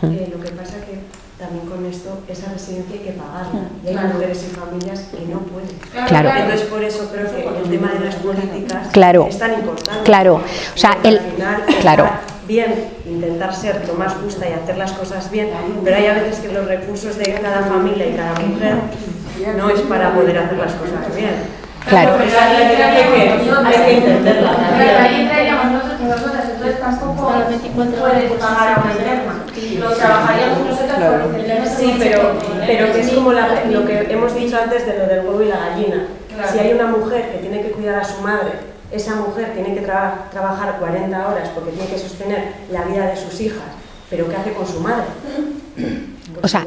Lo que pasa que también con esto, esa residencia hay que pagarla. Y hay mujeres y familias que no pueden. Claro. Entonces, por eso creo que el tema de las políticas es tan importante. Claro. O sea, al final está bien intentar ser lo más justa y hacer las cosas bien, pero hay a veces que los recursos de cada familia y cada mujer no es para poder hacer las cosas bien. Claro. Pero hay que entenderla. Pero ahí entraríamos nosotras, entonces tampoco puedes pagar a una interna. Lo trabajaríamos nosotros por el Sí, pero que es como lo que hemos dicho antes de lo del huevo y la gallina. Claro. Si hay una mujer que tiene que cuidar a su madre, esa mujer tiene que trabajar 40 horas porque tiene que sostener la vida de sus hijas, pero ¿qué hace con su madre? Pues o sea,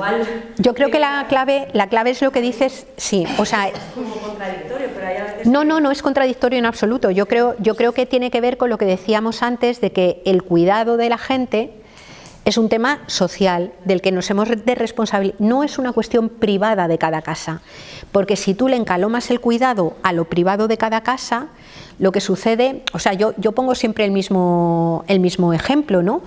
yo creo que la clave es lo que dices, sí, o sea, es como contradictorio, pero hay a veces... No es contradictorio en absoluto. Yo creo que tiene que ver con lo que decíamos antes de que el cuidado de la gente es un tema social del que nos hemos de responsabilizar. No es una cuestión privada de cada casa, porque si tú le encalomas el cuidado a lo privado de cada casa, lo que sucede, o sea, yo pongo siempre el mismo ejemplo, ¿no?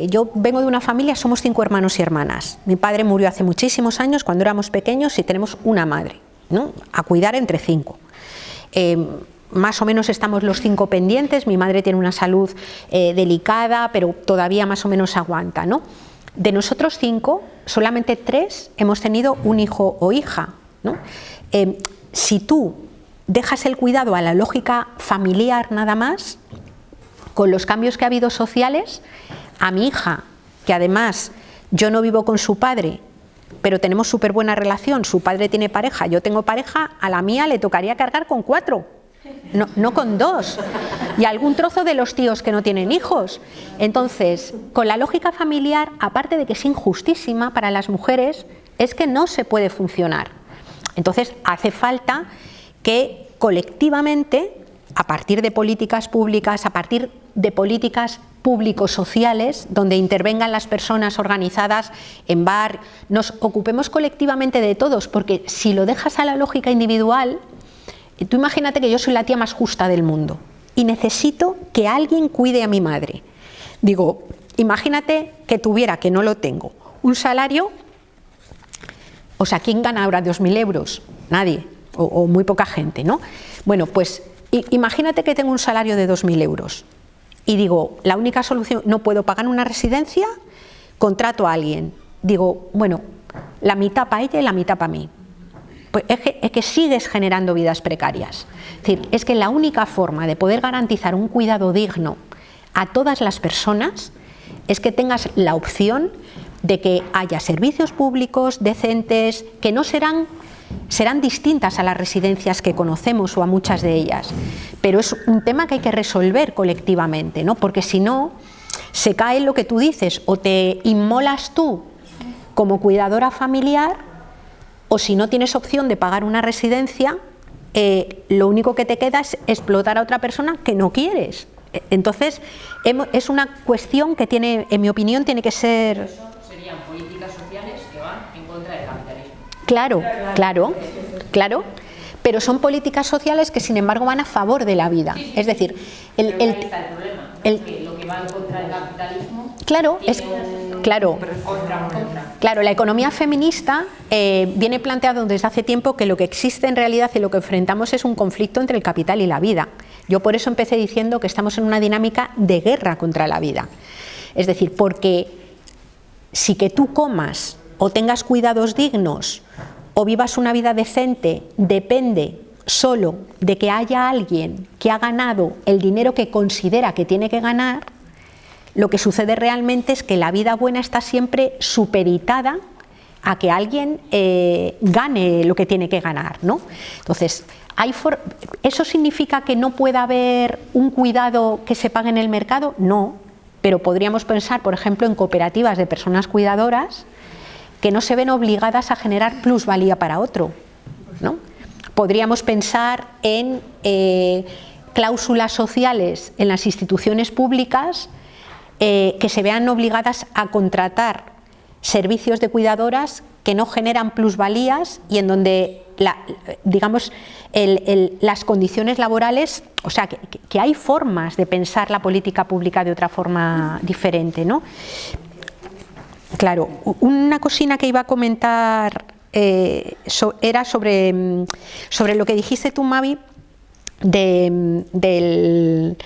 Yo vengo de una familia, somos 5 hermanos y hermanas. Mi padre murió hace muchísimos años, cuando éramos pequeños, y tenemos una madre, ¿no? A cuidar entre 5. Más o menos estamos los 5 pendientes. Mi madre tiene una salud delicada, pero todavía más o menos aguanta, ¿no? De nosotros 5, solamente 3 hemos tenido un hijo o hija, ¿no? Si tú dejas el cuidado a la lógica familiar nada más, con los cambios que ha habido sociales, a mi hija, que además yo no vivo con su padre, pero tenemos súper buena relación, su padre tiene pareja, yo tengo pareja, a la mía le tocaría cargar con 4, no con 2, y algún trozo de los tíos que no tienen hijos. Entonces, con la lógica familiar, aparte de que es injustísima para las mujeres, es que no se puede funcionar. Entonces, hace falta que colectivamente, a partir de políticas públicas, a partir de políticas público-sociales, donde intervengan las personas organizadas en bar, nos ocupemos colectivamente de todos, porque si lo dejas a la lógica individual, tú imagínate que yo soy la tía más justa del mundo y necesito que alguien cuide a mi madre. Digo, imagínate que tuviera, que no lo tengo, un salario, o sea, ¿quién gana ahora 2.000 euros? Nadie, o muy poca gente, ¿no? Bueno, pues imagínate que tengo un salario de 2.000 euros y digo, la única solución, no puedo pagar una residencia, contrato a alguien. Digo, bueno, la mitad para ella y la mitad para mí. Pues es que sigues generando vidas precarias. Es decir, es que la única forma de poder garantizar un cuidado digno a todas las personas es que tengas la opción de que haya servicios públicos decentes, que no serán distintas a las residencias que conocemos o a muchas de ellas, pero es un tema que hay que resolver colectivamente, ¿no? Porque si no, se cae en lo que tú dices, o te inmolas tú como cuidadora familiar, o si no tienes opción de pagar una residencia, lo único que te queda es explotar a otra persona que no quieres. Entonces, es una cuestión que tiene, en mi opinión, tiene que ser... Eso serían políticas sociales que van en contra del capitalismo. Claro, pero son políticas sociales que sin embargo van a favor de la vida. Sí. Es decir, ahí está el problema, ¿no? Que lo que va en contra del capitalismo Claro, la economía feminista viene planteado desde hace tiempo que lo que existe en realidad y lo que enfrentamos es un conflicto entre el capital y la vida. Yo por eso empecé diciendo que estamos en una dinámica de guerra contra la vida. Es decir, porque si que tú comas o tengas cuidados dignos o vivas una vida decente depende solo de que haya alguien que ha ganado el dinero que considera que tiene que ganar, lo que sucede realmente es que la vida buena está siempre supeditada a que alguien gane lo que tiene que ganar, ¿no? Entonces, ¿eso significa que no pueda haber un cuidado que se pague en el mercado? No, pero podríamos pensar, por ejemplo, en cooperativas de personas cuidadoras que no se ven obligadas a generar plusvalía para otro, ¿no? Podríamos pensar en cláusulas sociales en las instituciones públicas que se vean obligadas a contratar servicios de cuidadoras que no generan plusvalías y en donde las condiciones laborales, o sea, que hay formas de pensar la política pública de otra forma diferente, ¿no? Claro, una cosina que iba a comentar era sobre lo que dijiste tú, Mavi, del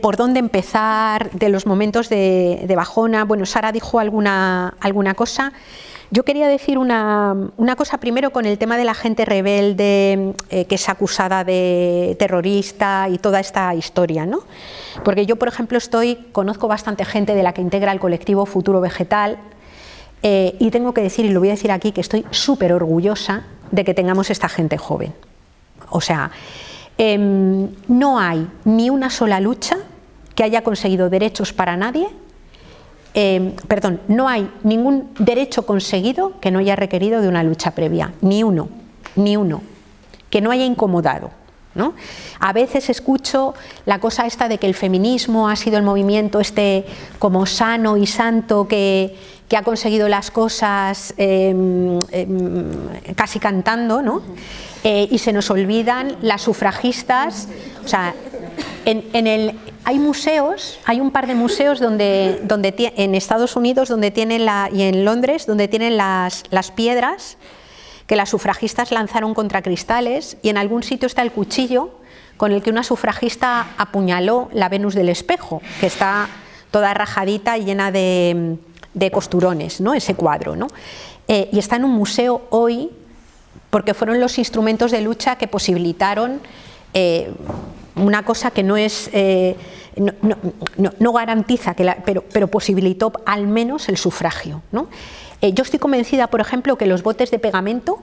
por dónde empezar, de los momentos de bajona. Bueno, Sara dijo alguna cosa. Yo quería decir una cosa primero con el tema de la gente rebelde que es acusada de terrorista y toda esta historia, ¿no? Porque yo, por ejemplo, conozco bastante gente de la que integra el colectivo Futuro Vegetal y tengo que decir, y lo voy a decir aquí, que estoy súper orgullosa de que tengamos esta gente joven. O sea, no hay ni una sola lucha que haya conseguido derechos para nadie. No hay ningún derecho conseguido que no haya requerido de una lucha previa, ni uno, que no haya incomodado, ¿no? A veces escucho la cosa esta de que el feminismo ha sido el movimiento como sano y santo que ha conseguido las cosas casi cantando, ¿no? Y se nos olvidan las sufragistas. O sea, hay museos, hay un par de museos en Estados Unidos y en Londres donde tienen las piedras que las sufragistas lanzaron contra cristales, y en algún sitio está el cuchillo con el que una sufragista apuñaló la Venus del Espejo, que está toda rajadita y llena de costurones, ¿no? Ese cuadro, ¿no? Y está en un museo hoy porque fueron los instrumentos de lucha que posibilitaron una cosa que no es no garantiza pero posibilitó al menos el sufragio, ¿no? Yo estoy convencida, por ejemplo, que los botes de pegamento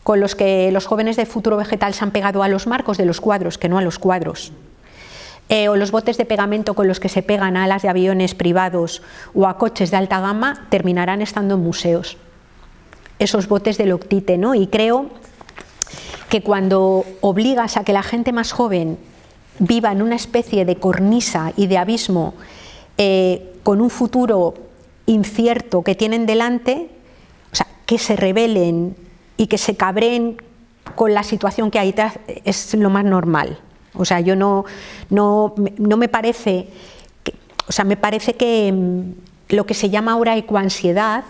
con los que los jóvenes de Futuro Vegetal se han pegado a los marcos de los cuadros, que no a los cuadros, o los botes de pegamento con los que se pegan a alas de aviones privados o a coches de alta gama, terminarán estando en museos, esos botes de Loctite, ¿no? Y creo que cuando obligas a que la gente más joven viva en una especie de cornisa y de abismo con un futuro incierto que tienen delante, o sea, que se rebelen y que se cabreen con la situación que hay, es lo más normal. O sea, yo no me parece me parece que lo que se llama ahora ecoansiedad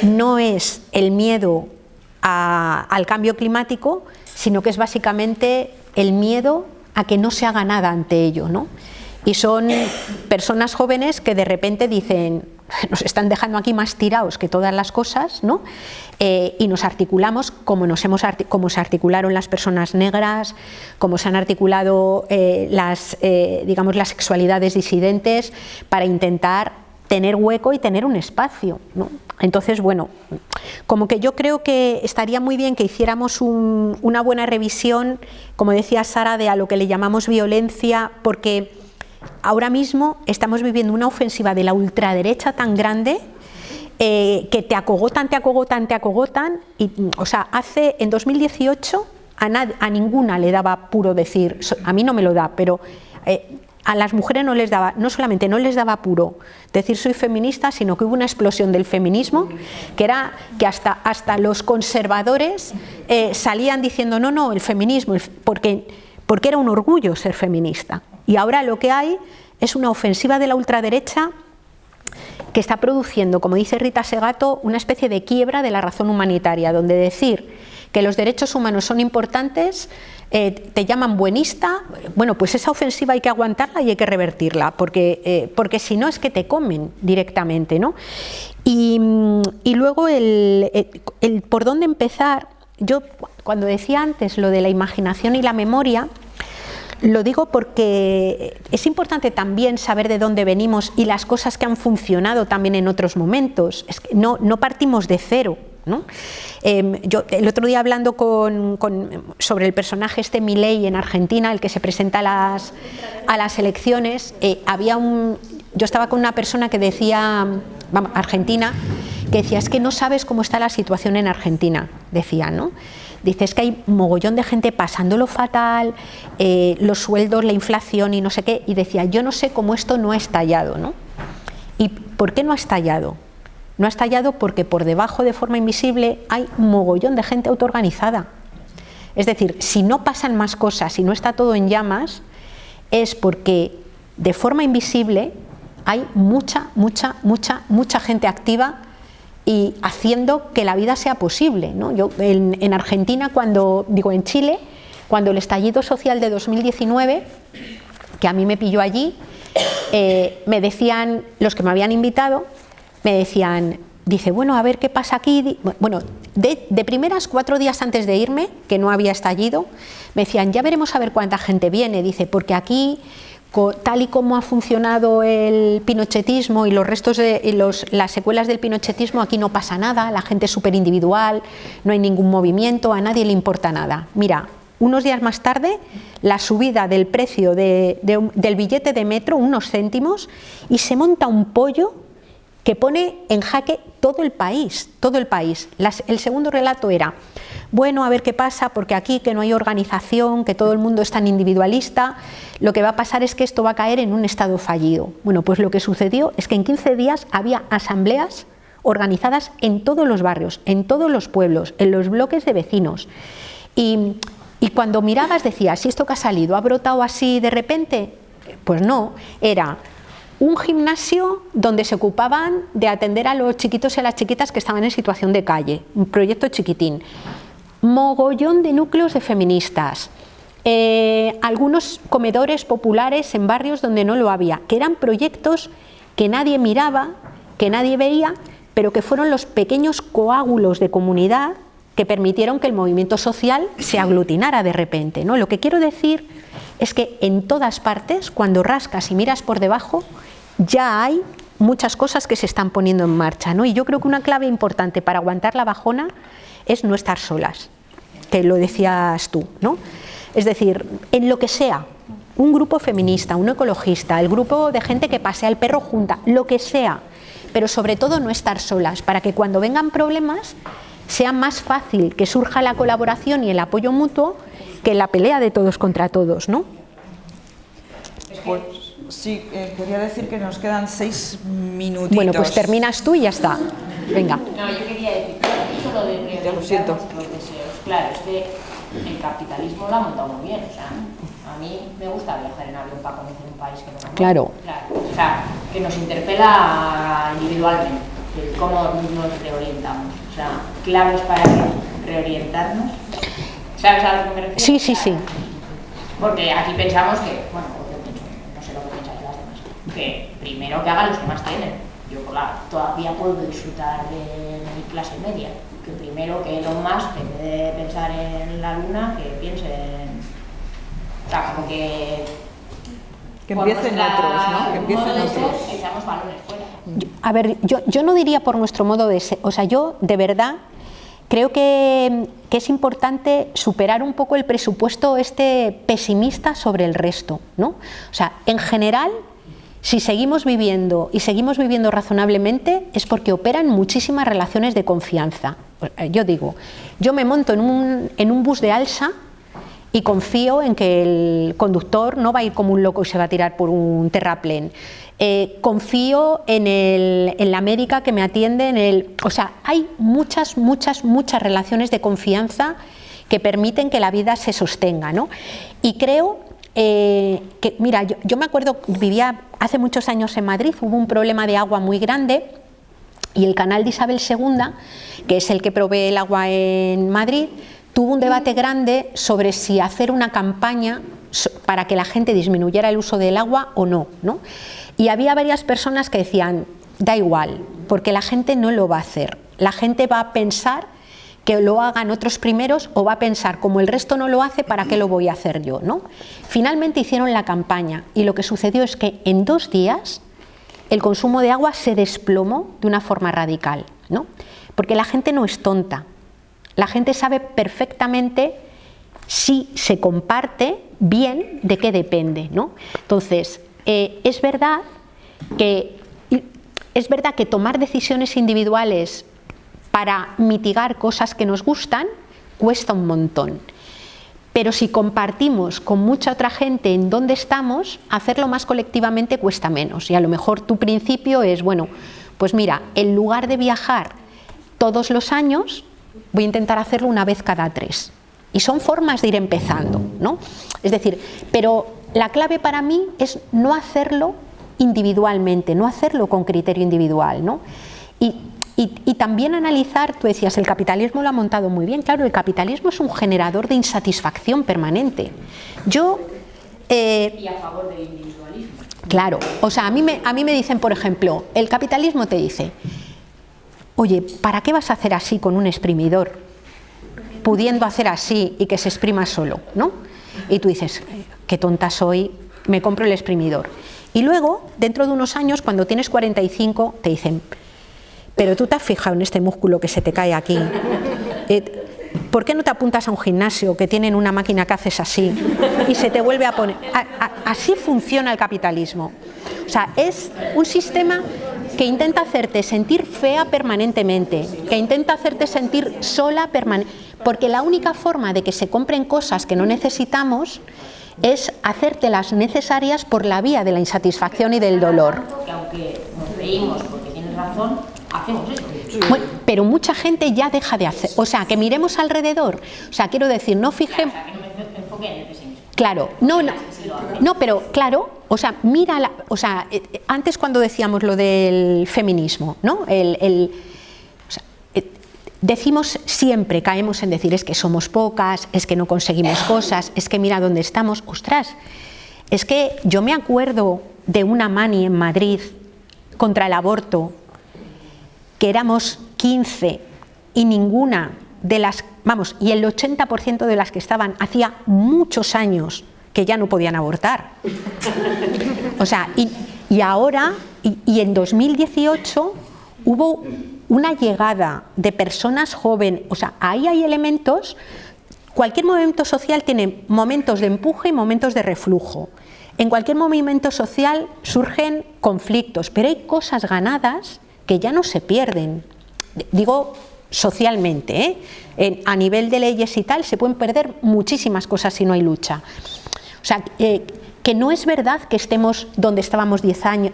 no es el miedo al cambio climático, sino que es básicamente el miedo a que no se haga nada ante ello, ¿no? Y son personas jóvenes que de repente dicen, nos están dejando aquí más tirados que todas las cosas, ¿no? Y nos articulamos como se articularon las personas negras, como se han articulado las sexualidades disidentes para intentar tener hueco y tener un espacio, ¿no? Entonces, bueno, como que yo creo que estaría muy bien que hiciéramos una buena revisión, como decía Sara, de a lo que le llamamos violencia, porque ahora mismo estamos viviendo una ofensiva de la ultraderecha tan grande que te acogotan, y, o sea, en 2018 a ninguna le daba apuro decir, a mí no me lo da, pero a las mujeres no les daba, no solamente no les daba apuro decir soy feminista, sino que hubo una explosión del feminismo que era que hasta los conservadores salían diciendo no, el feminismo, porque era un orgullo ser feminista. Y ahora lo que hay es una ofensiva de la ultraderecha que está produciendo, como dice Rita Segato, una especie de quiebra de la razón humanitaria, donde decir que los derechos humanos son importantes te llaman buenista. Bueno, pues esa ofensiva hay que aguantarla y hay que revertirla, porque si no es que te comen directamente, ¿no? Y luego el por dónde empezar. Yo cuando decía antes lo de la imaginación y la memoria, lo digo porque es importante también saber de dónde venimos y las cosas que han funcionado también en otros momentos. Es que no partimos de cero, ¿no? Yo el otro día hablando sobre el personaje Milei en Argentina, el que se presenta a las elecciones, yo estaba con una persona que decía, argentina, que decía, es que no sabes cómo está la situación en Argentina, decía, ¿no? Dice, es que hay mogollón de gente pasándolo fatal, los sueldos, la inflación y no sé qué, y decía, yo no sé cómo esto no ha estallado, ¿no? ¿Y por qué no ha estallado? No ha estallado porque por debajo, de forma invisible, hay un mogollón de gente autoorganizada. Es decir, si no pasan más cosas, si no está todo en llamas, es porque de forma invisible hay mucha gente activa y haciendo que la vida sea posible, ¿no? Yo en Argentina, en Chile, cuando el estallido social de 2019, que a mí me pilló allí, me decían, los que me habían invitado, me decían, dice, bueno, a ver qué pasa aquí. Bueno, de primeras 4 días antes de irme, que no había estallido, me decían, ya veremos a ver cuánta gente viene, dice, porque aquí, tal y como ha funcionado el pinochetismo y los restos las secuelas del pinochetismo, aquí no pasa nada, la gente es súper individual, no hay ningún movimiento, a nadie le importa nada. Mira, unos días más tarde, la subida del precio del billete de metro, unos céntimos, y se monta un pollo que pone en jaque todo el país, todo el país. El segundo relato era, bueno, a ver qué pasa, porque aquí que no hay organización, que todo el mundo es tan individualista, lo que va a pasar es que esto va a caer en un estado fallido. Bueno, pues lo que sucedió es que en 15 días había asambleas organizadas en todos los barrios, en todos los pueblos, en los bloques de vecinos. Y cuando mirabas decías, ¿si esto que ha salido ha brotado así de repente? Pues no, era un gimnasio donde se ocupaban de atender a los chiquitos y a las chiquitas que estaban en situación de calle, un proyecto chiquitín, mogollón de núcleos de feministas, algunos comedores populares en barrios donde no lo había, que eran proyectos que nadie miraba, que nadie veía, pero que fueron los pequeños coágulos de comunidad que permitieron que el movimiento social se aglutinara de repente, ¿no? Lo que quiero decir es que en todas partes, cuando rascas y miras por debajo, ya hay muchas cosas que se están poniendo en marcha, ¿no? Y yo creo que una clave importante para aguantar la bajona es no estar solas, que lo decías tú, ¿no? Es decir, en lo que sea, un grupo feminista, un ecologista, el grupo de gente que pasea el perro junta, lo que sea, pero sobre todo no estar solas, para que cuando vengan problemas sea más fácil que surja la colaboración y el apoyo mutuo que la pelea de todos contra todos, ¿no? Pues sí, quería decir que nos quedan 6 minutitos. Bueno, pues terminas tú y ya está. Venga. No, yo quería decir, solo de Ya lo siento. los deseos. Claro, es que el capitalismo lo ha montado muy bien. O sea, a mí me gusta viajar en avión para conocer un país que no conozco. Claro. O sea, que nos interpela individualmente, de cómo nos reorientamos. O sea, claves para reorientarnos. ¿Sabes a lo que me refiero? Sí, sí, sí. Porque aquí pensamos que, bueno, no sé lo que pensáis las demás, que primero que hagan los que más tienen. Yo todavía puedo disfrutar de mi clase media. Que primero que Elon Musk, en vez de pensar en la luna, que piense en... O sea, como que empiecen otros, ¿no? Que empiecen otros. Echamos balones fuera. A ver, yo no diría por nuestro modo de ser, o sea, yo de verdad creo que es importante superar un poco el presupuesto pesimista sobre el resto, ¿no? O sea, en general, si seguimos viviendo y seguimos viviendo razonablemente es porque operan muchísimas relaciones de confianza. Yo digo, yo me monto en un bus de alsa y confío en que el conductor no va a ir como un loco y se va a tirar por un terraplén. Confío en la médica que me atiende, o sea, hay muchas relaciones de confianza que permiten que la vida se sostenga, ¿no? Y creo que, mira, yo me acuerdo, vivía hace muchos años en Madrid, hubo un problema de agua muy grande y el canal de Isabel II, que es el que provee el agua en Madrid, tuvo un debate grande sobre si hacer una campaña para que la gente disminuyera el uso del agua o no, ¿no? Y había varias personas que decían, da igual, porque la gente no lo va a hacer. La gente va a pensar que lo hagan otros primeros o va a pensar, como el resto no lo hace, ¿para qué lo voy a hacer yo, ¿no? Finalmente hicieron la campaña y lo que sucedió es que en 2 días el consumo de agua se desplomó de una forma radical, ¿no? Porque la gente no es tonta. La gente sabe perfectamente si se comparte bien de qué depende, ¿no? Entonces, es verdad que tomar decisiones individuales para mitigar cosas que nos gustan cuesta un montón. Pero si compartimos con mucha otra gente en dónde estamos, hacerlo más colectivamente cuesta menos. Y a lo mejor tu principio es, bueno, Pues mira, en lugar de viajar todos los años, voy a intentar hacerlo una vez cada 3. Y son formas de ir empezando, ¿no? Es decir, pero la clave para mí es no hacerlo individualmente, no hacerlo con criterio individual, ¿no? Y también analizar, tú decías, el capitalismo lo ha montado muy bien. Claro, el capitalismo es un generador de insatisfacción permanente. Y a favor del individualismo. Claro, o sea, a mí me dicen, por ejemplo, el capitalismo te dice, oye, ¿para qué vas a hacer así con un exprimidor? Pudiendo hacer así y que se exprima solo, ¿no? Y tú dices, qué tonta soy, me compro el exprimidor. Y luego, dentro de unos años, cuando tienes 45, te dicen, pero tú te has fijado en este músculo que se te cae aquí. ¿Por qué no te apuntas a un gimnasio que tienen una máquina que haces así y se te vuelve a poner? Así funciona el capitalismo. O sea, es un sistema que intenta hacerte sentir fea permanentemente, que intenta hacerte sentir sola permanentemente, porque la única forma de que se compren cosas que no necesitamos es hacértelas necesarias por la vía de la insatisfacción y del dolor. Que aunque nos reímos porque tienes razón, hacemos eso. Bueno, pero mucha gente ya deja de hacer, o sea, que miremos alrededor, o sea, quiero decir, no fijemos... Claro, o sea, que no me enfoque en el pesimismo. Claro, no, pero claro, o sea, mira, o sea, antes cuando decíamos lo del feminismo, ¿no? Decimos siempre, caemos en decir, es que somos pocas, es que no conseguimos cosas, es que mira dónde estamos. Ostras, es que yo me acuerdo de una mani en Madrid contra el aborto, que éramos 15 y ninguna de las, vamos, y el 80% de las que estaban hacía muchos años que ya no podían abortar. O sea, y ahora, y en 2018 hubo una llegada de personas jóvenes, o sea, ahí hay elementos, cualquier movimiento social tiene momentos de empuje y momentos de reflujo. En cualquier movimiento social surgen conflictos, pero hay cosas ganadas que ya no se pierden. Digo socialmente, a nivel de leyes y tal, se pueden perder muchísimas cosas si no hay lucha. O sea, que no es verdad que estemos donde estábamos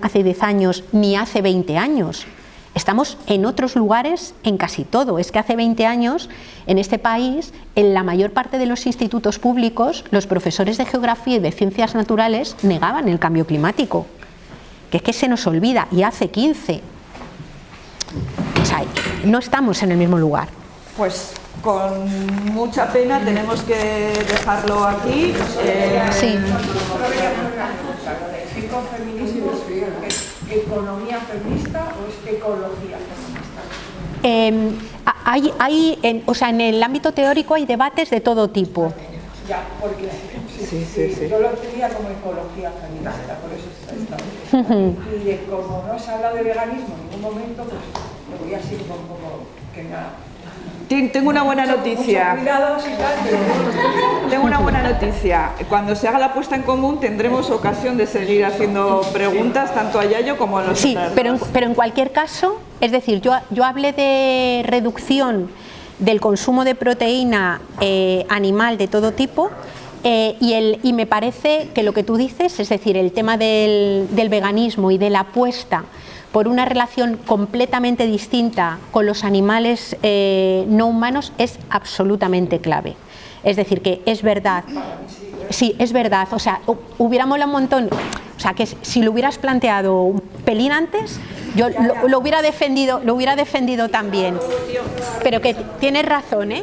hace 10 años ni hace 20 años. Estamos en otros lugares en casi todo. Es que hace 20 años en este país, en la mayor parte de los institutos públicos, los profesores de geografía y de ciencias naturales negaban el cambio climático. Que es que se nos olvida, y hace 15. O sea, no estamos en el mismo lugar. Pues con mucha pena tenemos que dejarlo aquí. Sí. ¿Ecofeminismo es economía feminista o es ecología feminista? O sea, en el ámbito teórico hay debates de todo tipo. Ya, porque sí. Yo lo tenía como ecología feminista, por eso está. Y como no se habla de veganismo en ningún momento, pues lo voy así como que nada. Tengo una buena noticia. Tengo una buena noticia. Cuando se haga la puesta en común tendremos ocasión de seguir haciendo preguntas tanto a Yayo como a los Sí, pero en cualquier caso, es decir, yo hablé de reducción del consumo de proteína animal de todo tipo y me parece que lo que tú dices, es decir, el tema del veganismo y de la apuesta por una relación completamente distinta con los animales no humanos es absolutamente clave. Es decir, que es verdad, sí, es verdad, o sea, hubiera molado un montón, o sea, que si lo hubieras planteado un pelín antes, yo lo hubiera defendido también, pero que tienes razón, ¿eh?